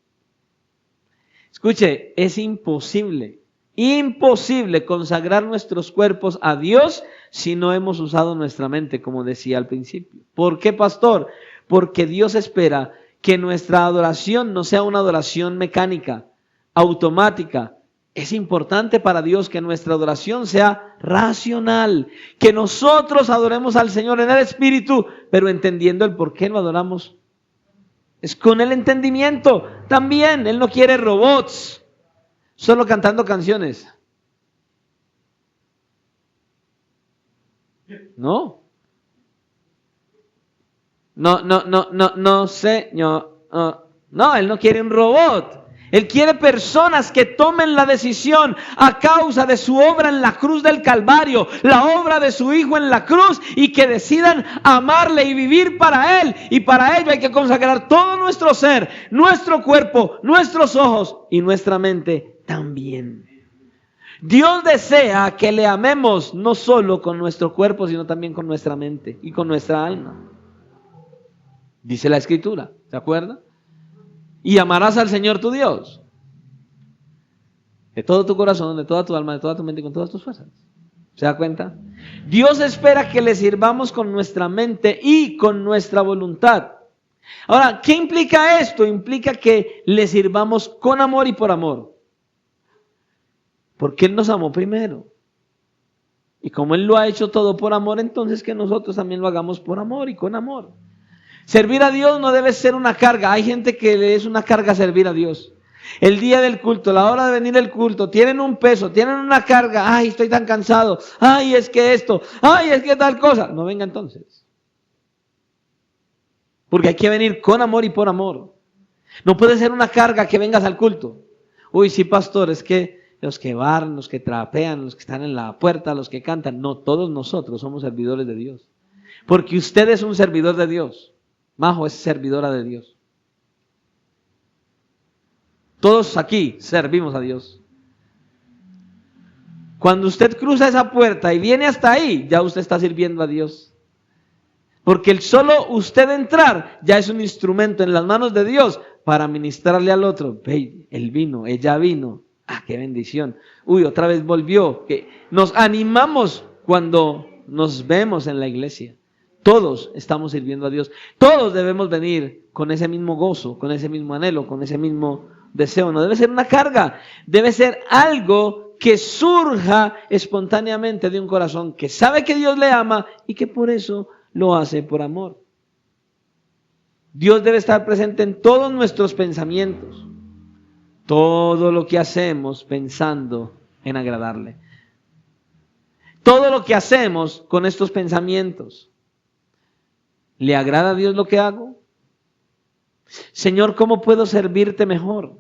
Escuche, es imposible consagrar nuestros cuerpos a Dios si no hemos usado nuestra mente, como decía al principio. ¿Por qué, pastor? Porque Dios espera que nuestra adoración no sea una adoración mecánica, automática. Es importante para Dios que nuestra adoración sea racional, que nosotros adoremos al Señor en el Espíritu, pero entendiendo el por qué lo adoramos. Es con el entendimiento. También Él no quiere robots, solo cantando canciones. No. No, Señor. No, Él no quiere un robot. Él quiere personas que tomen la decisión a causa de su obra en la cruz del Calvario, la obra de su Hijo en la cruz, y que decidan amarle y vivir para Él. Y para ello hay que consagrar todo nuestro ser, nuestro cuerpo, nuestros ojos y nuestra mente también. Dios desea que le amemos no solo con nuestro cuerpo, sino también con nuestra mente y con nuestra alma. Dice la Escritura, ¿se acuerda? Y amarás al Señor tu Dios de todo tu corazón, de toda tu alma, de toda tu mente y con todas tus fuerzas. ¿Se da cuenta? Dios espera que le sirvamos con nuestra mente y con nuestra voluntad. Ahora, ¿qué implica esto? Implica que le sirvamos con amor y por amor. Porque Él nos amó primero. Y como Él lo ha hecho todo por amor, entonces que nosotros también lo hagamos por amor y con amor. Servir a Dios no debe ser una carga. Hay gente que le es una carga servir a Dios. El día del culto, la hora de venir al culto, tienen un peso, tienen una carga. Ay, estoy tan cansado. Ay, es que esto. Ay, es que tal cosa. No venga entonces. Porque hay que venir con amor y por amor. No puede ser una carga que vengas al culto. Uy, sí, pastor, es que los que barren, los que trapean, los que están en la puerta, los que cantan. No, todos nosotros somos servidores de Dios. Porque usted es un servidor de Dios. Majo es servidora de Dios. Todos aquí servimos a Dios. Cuando usted cruza esa puerta y viene hasta ahí, ya usted está sirviendo a Dios. Porque el solo usted entrar ya es un instrumento en las manos de Dios para ministrarle al otro. Ve, él vino, ella vino. Ah, qué bendición. Uy, otra vez volvió. Que nos animamos cuando nos vemos en la iglesia. Todos estamos sirviendo a Dios. Todos debemos venir con ese mismo gozo, con ese mismo anhelo, con ese mismo deseo. No debe ser una carga, debe ser algo que surja espontáneamente de un corazón que sabe que Dios le ama y que por eso lo hace por amor. Dios debe estar presente en todos nuestros pensamientos. Todo lo que hacemos pensando en agradarle. Todo lo que hacemos con estos pensamientos. ¿Le agrada a Dios lo que hago? Señor, ¿cómo puedo servirte mejor?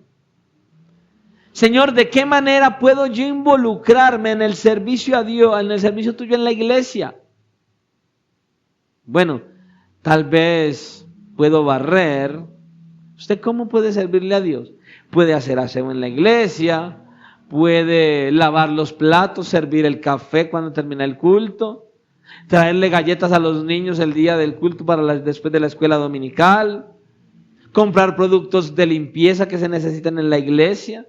Señor, ¿de qué manera puedo yo involucrarme en el servicio a Dios, en el servicio tuyo en la iglesia? Bueno, tal vez puedo barrer. ¿Usted cómo puede servirle a Dios? Puede hacer aseo en la iglesia, puede lavar los platos, servir el café cuando termina el culto, traerle galletas a los niños el día del culto después de la escuela dominical, comprar productos de limpieza que se necesitan en la iglesia,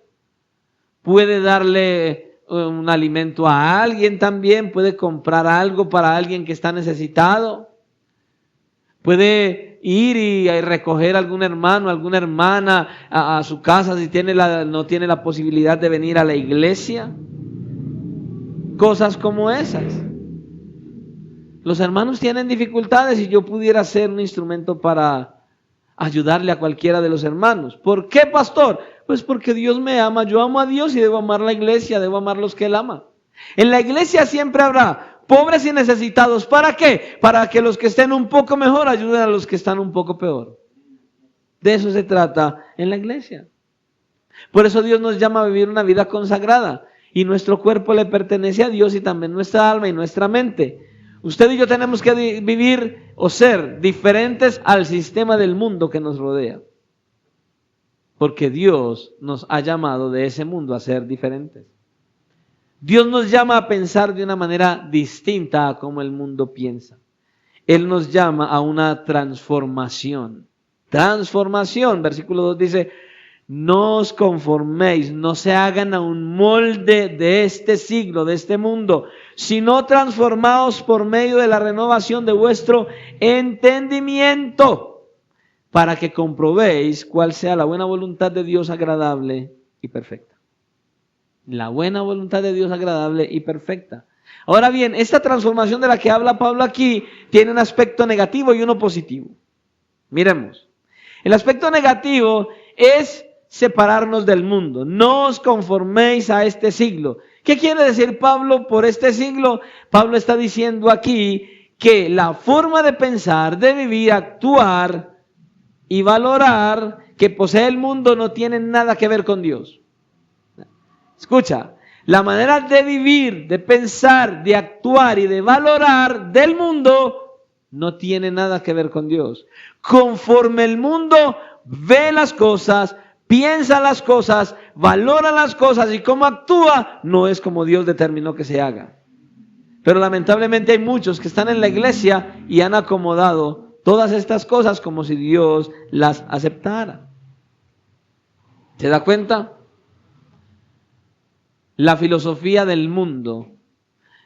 puede darle un alimento a alguien también, puede comprar algo para alguien que está necesitado, puede ir y recoger a algún hermano, alguna hermana a su casa si no tiene la posibilidad de venir a la iglesia. Cosas como esas. Los hermanos tienen dificultades y yo pudiera ser un instrumento para ayudarle a cualquiera de los hermanos. ¿Por qué, pastor? Pues porque Dios me ama, yo amo a Dios y debo amar la iglesia, debo amar los que Él ama. En la iglesia siempre habrá pobres y necesitados. ¿Para qué? Para que los que estén un poco mejor ayuden a los que están un poco peor. De eso se trata en la iglesia. Por eso Dios nos llama a vivir una vida consagrada. Y nuestro cuerpo le pertenece a Dios y también nuestra alma y nuestra mente. Usted y yo tenemos que vivir o ser diferentes al sistema del mundo que nos rodea. Porque Dios nos ha llamado de ese mundo a ser diferentes. Dios nos llama a pensar de una manera distinta a como el mundo piensa. Él nos llama a una transformación. Transformación, versículo 2 dice, No os conforméis, no se hagan a un molde de este siglo, de este mundo, sino transformaos por medio de la renovación de vuestro entendimiento, para que comprobéis cuál sea la buena voluntad de Dios agradable y perfecta. La buena voluntad de Dios agradable y perfecta. Ahora bien, esta transformación de la que habla Pablo aquí tiene un aspecto negativo y uno positivo. Miremos. El aspecto negativo es separarnos del mundo. No os conforméis a este siglo. ¿Qué quiere decir Pablo por este siglo? Pablo está diciendo aquí que la forma de pensar, de vivir, actuar y valorar que posee el mundo no tiene nada que ver con Dios. Escucha, la manera de vivir, de pensar, de actuar y de valorar del mundo no tiene nada que ver con Dios. Conforme el mundo ve las cosas, piensa las cosas, valora las cosas y cómo actúa, no es como Dios determinó que se haga. Pero lamentablemente hay muchos que están en la iglesia y han acomodado todas estas cosas como si Dios las aceptara. ¿Se da cuenta? La filosofía del mundo,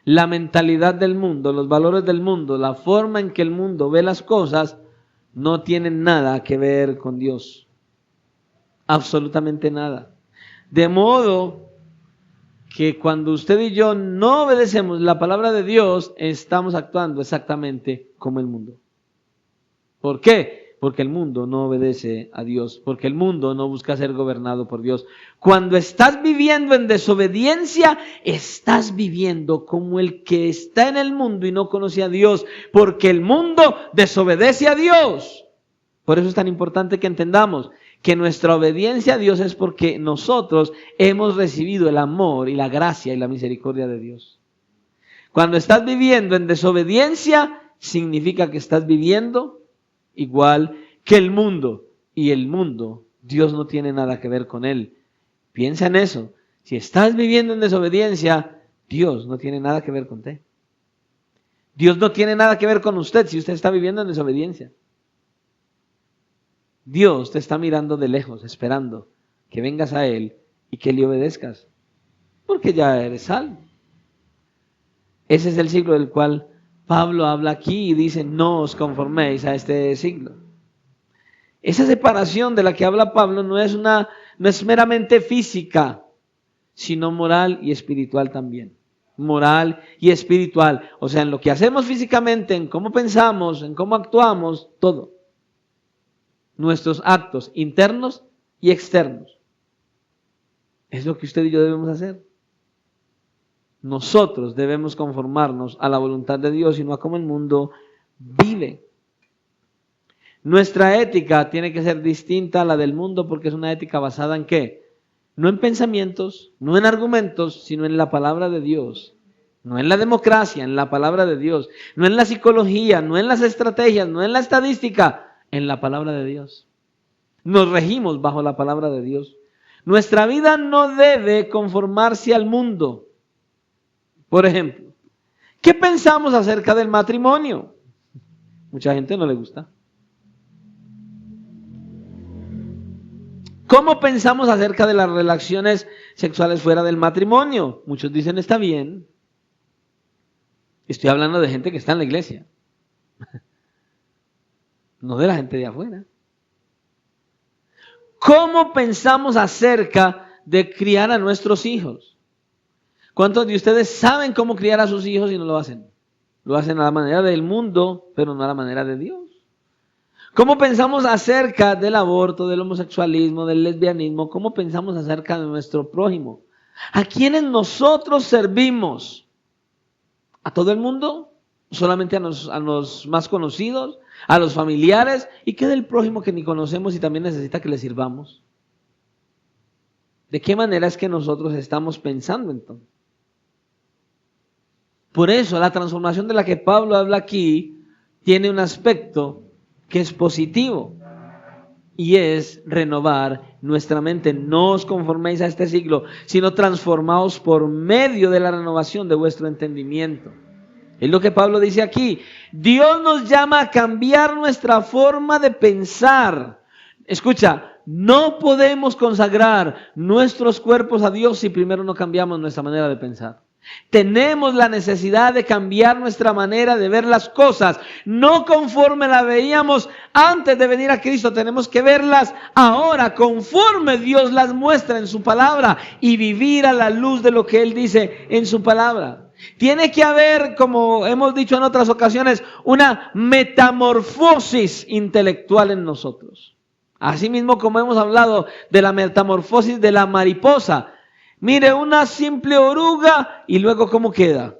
la mentalidad del mundo, los valores del mundo, la forma en que el mundo ve las cosas, no tienen nada que ver con Dios. Absolutamente nada. De modo que cuando usted y yo no obedecemos la palabra de Dios, estamos actuando exactamente como el mundo. ¿Por qué? Porque el mundo no obedece a Dios, porque el mundo no busca ser gobernado por Dios. Cuando estás viviendo en desobediencia, estás viviendo como el que está en el mundo y no conoce a Dios, porque el mundo desobedece a Dios. Por eso es tan importante que entendamos que nuestra obediencia a Dios es porque nosotros hemos recibido el amor y la gracia y la misericordia de Dios. Cuando estás viviendo en desobediencia, significa que estás viviendo igual que el mundo. Y el mundo, Dios no tiene nada que ver con él. Piensa en eso. Si estás viviendo en desobediencia, Dios no tiene nada que ver con usted. Dios no tiene nada que ver con usted si usted está viviendo en desobediencia. Dios te está mirando de lejos, esperando que vengas a Él y que le obedezcas, porque ya eres salvo. Ese es el siglo del cual Pablo habla aquí y dice, no os conforméis a este siglo. Esa separación de la que habla Pablo no es meramente física, sino moral y espiritual también. Moral y espiritual. O sea, en lo que hacemos físicamente, en cómo pensamos, en cómo actuamos, todo. Nuestros actos internos y externos. Es lo que usted y yo debemos hacer. Nosotros debemos conformarnos a la voluntad de Dios y no a cómo el mundo vive. Nuestra ética tiene que ser distinta a la del mundo porque es una ética basada ¿en qué? No en pensamientos, no en argumentos, sino en la palabra de Dios. No en la democracia, en la palabra de Dios. No en la psicología, no en las estrategias, no en la estadística, en la palabra de Dios. Nos regimos bajo la palabra de Dios. Nuestra vida no debe conformarse al mundo. Por ejemplo, ¿qué pensamos acerca del matrimonio? Mucha gente no le gusta. ¿Cómo pensamos acerca de las relaciones sexuales fuera del matrimonio? Muchos dicen está bien. Estoy hablando de gente que está en la iglesia. No de la gente de afuera. ¿Cómo pensamos acerca de criar a nuestros hijos? ¿Cuántos de ustedes saben cómo criar a sus hijos y no lo hacen? Lo hacen a la manera del mundo, pero no a la manera de Dios. ¿Cómo pensamos acerca del aborto, del homosexualismo, del lesbianismo? ¿Cómo pensamos acerca de nuestro prójimo? ¿A quiénes nosotros servimos? ¿A todo el mundo? ¿Solamente a los más conocidos? ¿A los familiares? ¿Y qué del prójimo que ni conocemos y también necesita que le sirvamos? ¿De qué manera es que nosotros estamos pensando entonces? Por eso la transformación de la que Pablo habla aquí tiene un aspecto que es positivo y es renovar nuestra mente. No os conforméis a este siglo, sino transformaos por medio de la renovación de vuestro entendimiento. Es lo que Pablo dice aquí. Dios nos llama a cambiar nuestra forma de pensar. Escucha, no podemos consagrar nuestros cuerpos a Dios si primero no cambiamos nuestra manera de pensar. Tenemos la necesidad de cambiar nuestra manera de ver las cosas, no conforme la veíamos antes de venir a Cristo. Tenemos que verlas ahora conforme Dios las muestra en su palabra y vivir a la luz de lo que Él dice en su palabra. Tiene que haber, como hemos dicho en otras ocasiones, una metamorfosis intelectual en nosotros. Asimismo, como hemos hablado de la metamorfosis de la mariposa. Mire, una simple oruga y luego ¿cómo queda?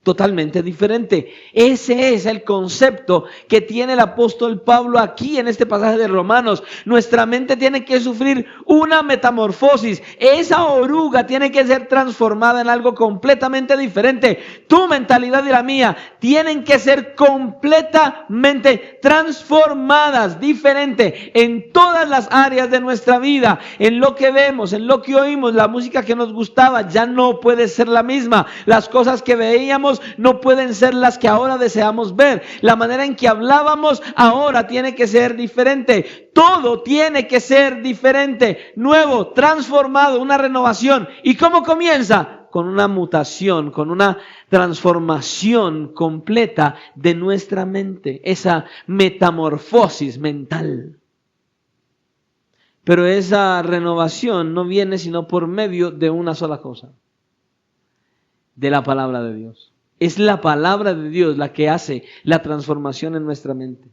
Totalmente diferente. Ese es el concepto que tiene el apóstol Pablo aquí en este pasaje de Romanos. Nuestra mente tiene que sufrir una metamorfosis. Esa oruga tiene que ser transformada en algo completamente diferente. Tu mentalidad y la mía tienen que ser completamente transformadas, diferente en todas las áreas de nuestra vida. En lo que vemos, en lo que oímos, la música que nos gustaba ya no puede ser la misma. Las cosas que veíamos no pueden ser las que ahora deseamos ver. La manera en que hablábamos ahora tiene que ser diferente. Todo tiene que ser diferente, nuevo, transformado, una renovación. ¿Y cómo comienza? Con una mutación, con una transformación completa de nuestra mente, esa metamorfosis mental. Pero esa renovación no viene sino por medio de una sola cosa, de la palabra de Dios. Es la palabra de Dios la que hace la transformación en nuestra mente.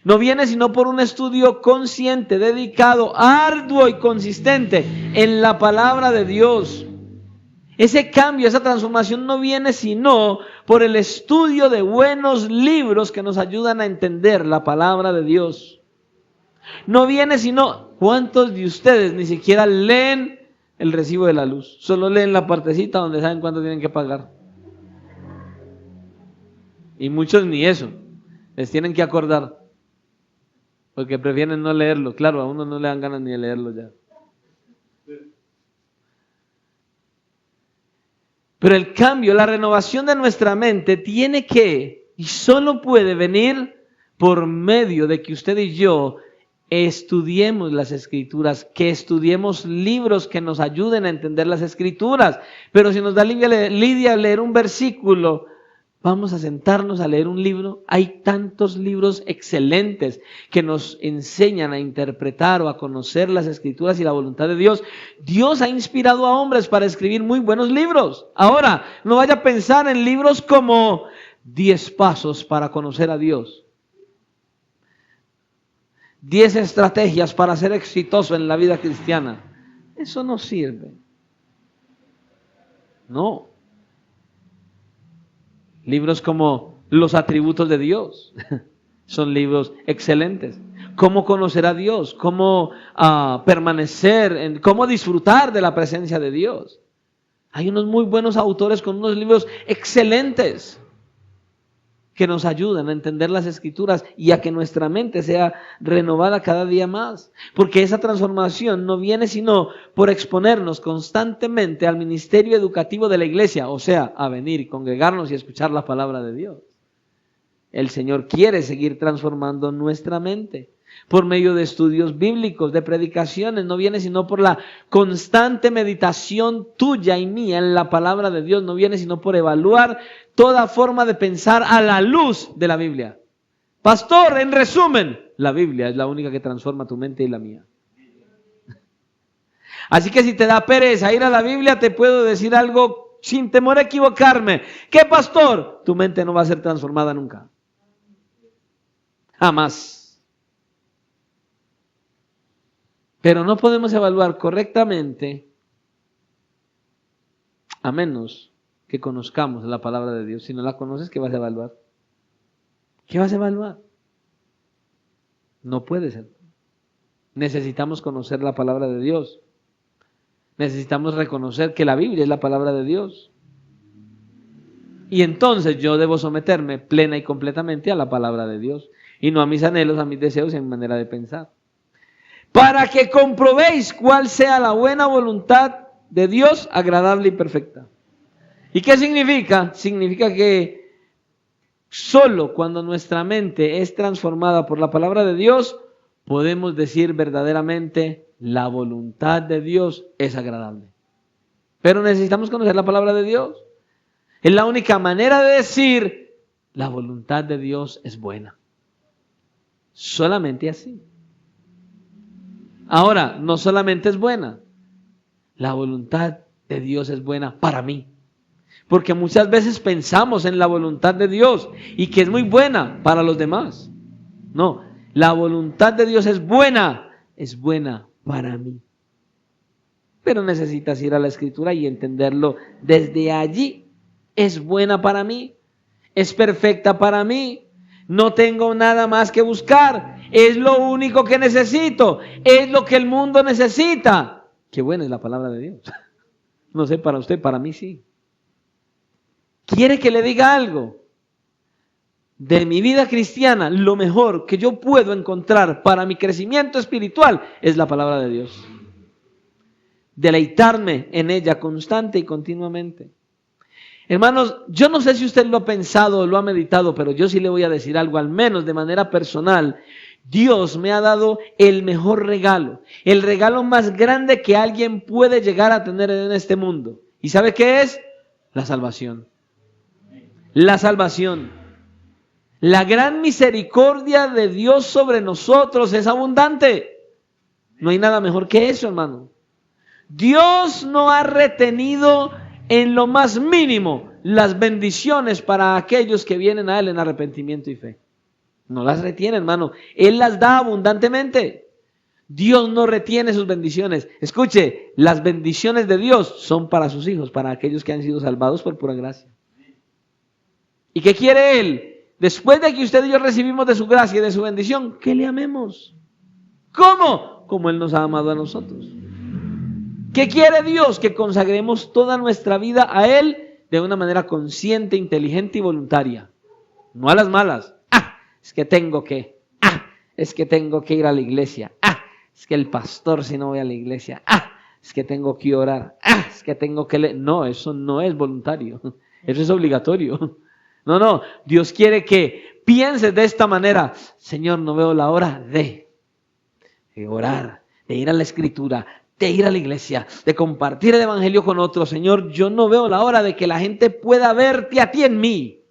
No viene sino por un estudio consciente, dedicado, arduo y consistente en la palabra de Dios. Ese cambio, esa transformación no viene sino por el estudio de buenos libros que nos ayudan a entender la palabra de Dios. No viene sino, ¿cuántos de ustedes ni siquiera leen el recibo de la luz? Solo leen la partecita donde saben cuánto tienen que pagar. Y muchos ni eso, les tienen que acordar, porque prefieren no leerlo. Claro, a uno no le dan ganas ni de leerlo ya. Pero el cambio, la renovación de nuestra mente tiene que, y solo puede venir por medio de que usted y yo estudiemos las Escrituras, que estudiemos libros que nos ayuden a entender las Escrituras. Pero si nos da lidia leer un versículo, vamos a sentarnos a leer un libro. Hay tantos libros excelentes que nos enseñan a interpretar o a conocer las Escrituras y la voluntad de Dios. Dios ha inspirado a hombres para escribir muy buenos libros. Ahora, no vaya a pensar en libros como 10 pasos para conocer a Dios, 10 estrategias para ser exitoso en la vida cristiana. Eso no sirve. No. Libros como Los atributos de Dios son libros excelentes. Cómo conocer a Dios, cómo permanecer, cómo disfrutar de la presencia de Dios. Hay unos muy buenos autores con unos libros excelentes que nos ayudan a entender las Escrituras y a que nuestra mente sea renovada cada día más. Porque esa transformación no viene sino por exponernos constantemente al ministerio educativo de la iglesia, o sea, a venir y congregarnos y escuchar la palabra de Dios. El Señor quiere seguir transformando nuestra mente por medio de estudios bíblicos, de predicaciones. No viene sino por la constante meditación tuya y mía en la palabra de Dios. No viene sino por evaluar toda forma de pensar a la luz de la Biblia. Pastor, en resumen, la Biblia es la única que transforma tu mente y la mía. Así que si te da pereza ir a la Biblia, te puedo decir algo sin temor a equivocarme. ¿Qué, pastor? Tu mente no va a ser transformada nunca. Jamás. Pero no podemos evaluar correctamente a menos que conozcamos la palabra de Dios. Si no la conoces, ¿qué vas a evaluar? ¿Qué vas a evaluar? No puede ser. Necesitamos conocer la palabra de Dios. Necesitamos reconocer que la Biblia es la palabra de Dios. Y entonces yo debo someterme plena y completamente a la palabra de Dios. Y no a mis anhelos, a mis deseos y a mi manera de pensar. Para que comprobéis cuál sea la buena voluntad de Dios, agradable y perfecta. ¿Y qué significa? Significa que solo cuando nuestra mente es transformada por la palabra de Dios, podemos decir verdaderamente, la voluntad de Dios es agradable. Pero necesitamos conocer la palabra de Dios. Es la única manera de decir, la voluntad de Dios es buena. Solamente así. Ahora, no solamente es buena, la voluntad de Dios es buena para mí. Porque muchas veces pensamos en la voluntad de Dios y que es muy buena para los demás. No, la voluntad de Dios es buena para mí. Pero necesitas ir a la Escritura y entenderlo desde allí. Es buena para mí, es perfecta para mí. No tengo nada más que buscar. Es lo único que necesito. Es lo que el mundo necesita. Qué buena es la palabra de Dios. No sé para usted, para mí sí. ¿Quiere que le diga algo? De mi vida cristiana, lo mejor que yo puedo encontrar para mi crecimiento espiritual es la palabra de Dios. Deleitarme en ella constante y continuamente. Hermanos, yo no sé si usted lo ha pensado o lo ha meditado, pero yo sí le voy a decir algo, al menos de manera personal. Dios me ha dado el mejor regalo, el regalo más grande que alguien puede llegar a tener en este mundo. ¿Y sabe qué es? La salvación. La salvación. La gran misericordia de Dios sobre nosotros es abundante. No hay nada mejor que eso, hermano. Dios no ha retenido en lo más mínimo las bendiciones para aquellos que vienen a Él en arrepentimiento y fe. No las retiene, hermano. Él las da abundantemente. Dios no retiene sus bendiciones. Escuche, las bendiciones de Dios son para sus hijos, para aquellos que han sido salvados por pura gracia. ¿Y qué quiere Él? Después de que usted y yo recibimos de su gracia y de su bendición, que le amemos. ¿Cómo? Como Él nos ha amado a nosotros. ¿Qué quiere Dios? Que consagremos toda nuestra vida a Él de una manera consciente, inteligente y voluntaria. No a las malas. Es que tengo que. Es que tengo que ir a la iglesia. Es que el pastor si no voy a la iglesia. Es que tengo que orar. Es que tengo que leer. No, eso no es voluntario. Eso es obligatorio. No. Dios quiere que pienses de esta manera. Señor, no veo la hora de orar, de ir a la Escritura, de ir a la iglesia, de compartir el evangelio con otros. Señor, yo no veo la hora de que la gente pueda verte a ti en mí.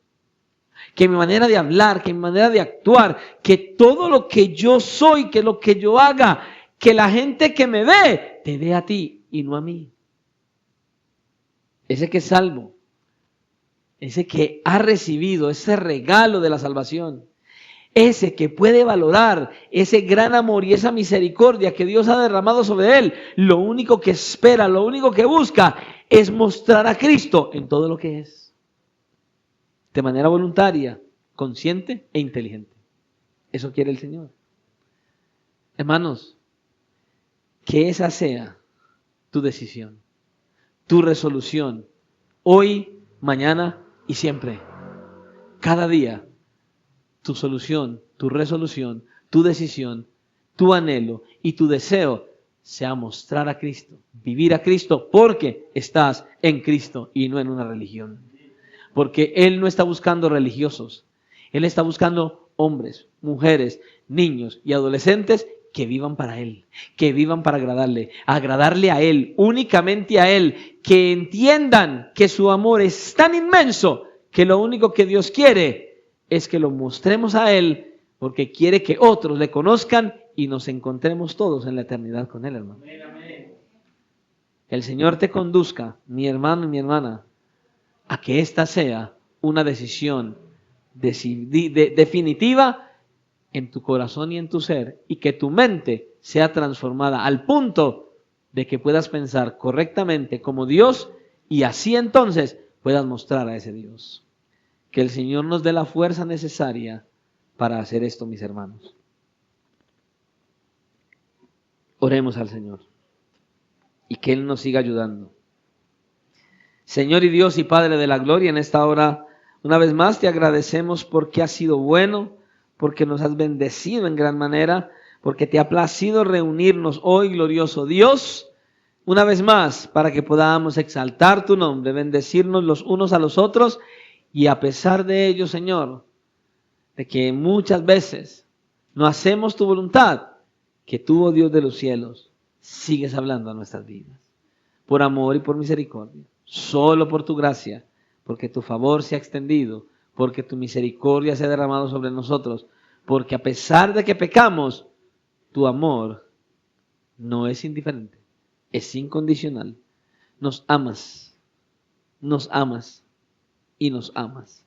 Que mi manera de hablar, que mi manera de actuar, que todo lo que yo soy, que lo que yo haga, que la gente que me ve, te ve a ti y no a mí. Ese que es salvo, ese que ha recibido ese regalo de la salvación, ese que puede valorar ese gran amor y esa misericordia que Dios ha derramado sobre él, lo único que espera, lo único que busca es mostrar a Cristo en todo lo que es. De manera voluntaria, consciente e inteligente. Eso quiere el Señor. Hermanos, que esa sea tu decisión, tu resolución, hoy, mañana y siempre. Cada día, tu solución, tu resolución, tu decisión, tu anhelo y tu deseo sea mostrar a Cristo, vivir a Cristo porque estás en Cristo y no en una religión. Porque Él no está buscando religiosos. Él está buscando hombres, mujeres, niños y adolescentes que vivan para Él, que vivan para agradarle a Él, únicamente a Él, que entiendan que su amor es tan inmenso que lo único que Dios quiere es que lo mostremos a Él, porque quiere que otros le conozcan y nos encontremos todos en la eternidad con Él, hermano. Que el Señor te conduzca, mi hermano y mi hermana, a que esta sea una decisión definitiva en tu corazón y en tu ser, y que tu mente sea transformada al punto de que puedas pensar correctamente como Dios, y así entonces puedas mostrar a ese Dios. Que el Señor nos dé la fuerza necesaria para hacer esto, mis hermanos. Oremos al Señor y que Él nos siga ayudando. Señor y Dios y Padre de la gloria, en esta hora, una vez más te agradecemos porque has sido bueno, porque nos has bendecido en gran manera, porque te ha placido reunirnos hoy, glorioso Dios, una vez más, para que podamos exaltar tu nombre, bendecirnos los unos a los otros, y a pesar de ello, Señor, de que muchas veces no hacemos tu voluntad, que tú, oh Dios de los cielos, sigues hablando a nuestras vidas. Por amor y por misericordia. Solo por tu gracia, porque tu favor se ha extendido, porque tu misericordia se ha derramado sobre nosotros, porque a pesar de que pecamos, tu amor no es indiferente, es incondicional. Nos amas y nos amas.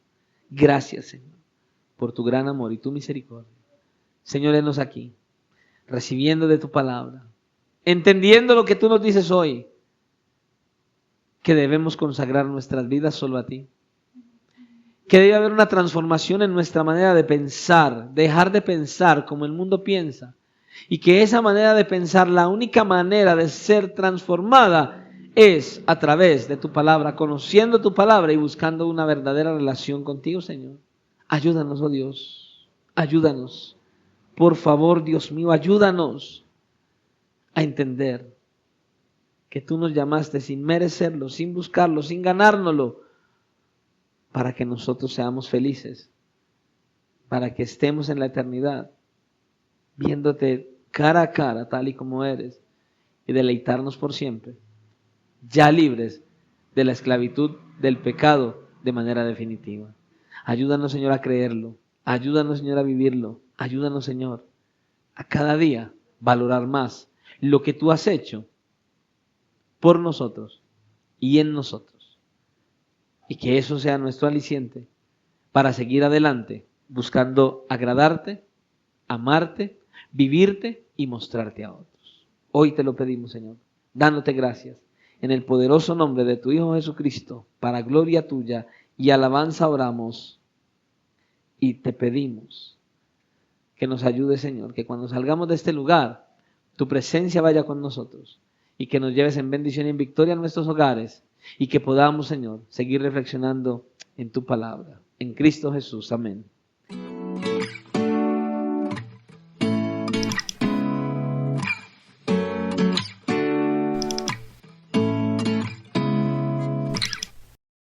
Gracias, Señor, por tu gran amor y tu misericordia. Señor, henos aquí, recibiendo de tu palabra, entendiendo lo que tú nos dices hoy, que debemos consagrar nuestras vidas solo a ti. Que debe haber una transformación en nuestra manera de pensar, dejar de pensar como el mundo piensa. Y que esa manera de pensar, la única manera de ser transformada es a través de tu palabra, conociendo tu palabra y buscando una verdadera relación contigo, Señor. Ayúdanos, oh Dios, ayúdanos. Por favor, Dios mío, ayúdanos a entender que tú nos llamaste sin merecerlo, sin buscarlo, sin ganárnoslo, para que nosotros seamos felices, para que estemos en la eternidad, viéndote cara a cara, tal y como eres, y deleitarnos por siempre, ya libres de la esclavitud del pecado de manera definitiva. Ayúdanos, Señor, a creerlo, ayúdanos, Señor, a vivirlo, ayúdanos, Señor, a cada día valorar más lo que tú has hecho por nosotros y en nosotros. Y que eso sea nuestro aliciente para seguir adelante, buscando agradarte, amarte, vivirte y mostrarte a otros. Hoy te lo pedimos, Señor, dándote gracias. En el poderoso nombre de tu Hijo Jesucristo, para gloria tuya y alabanza oramos y te pedimos que nos ayude, Señor, que cuando salgamos de este lugar, tu presencia vaya con nosotros y que nos lleves en bendición y en victoria a nuestros hogares y que podamos, Señor, seguir reflexionando en tu palabra. En Cristo Jesús. Amén.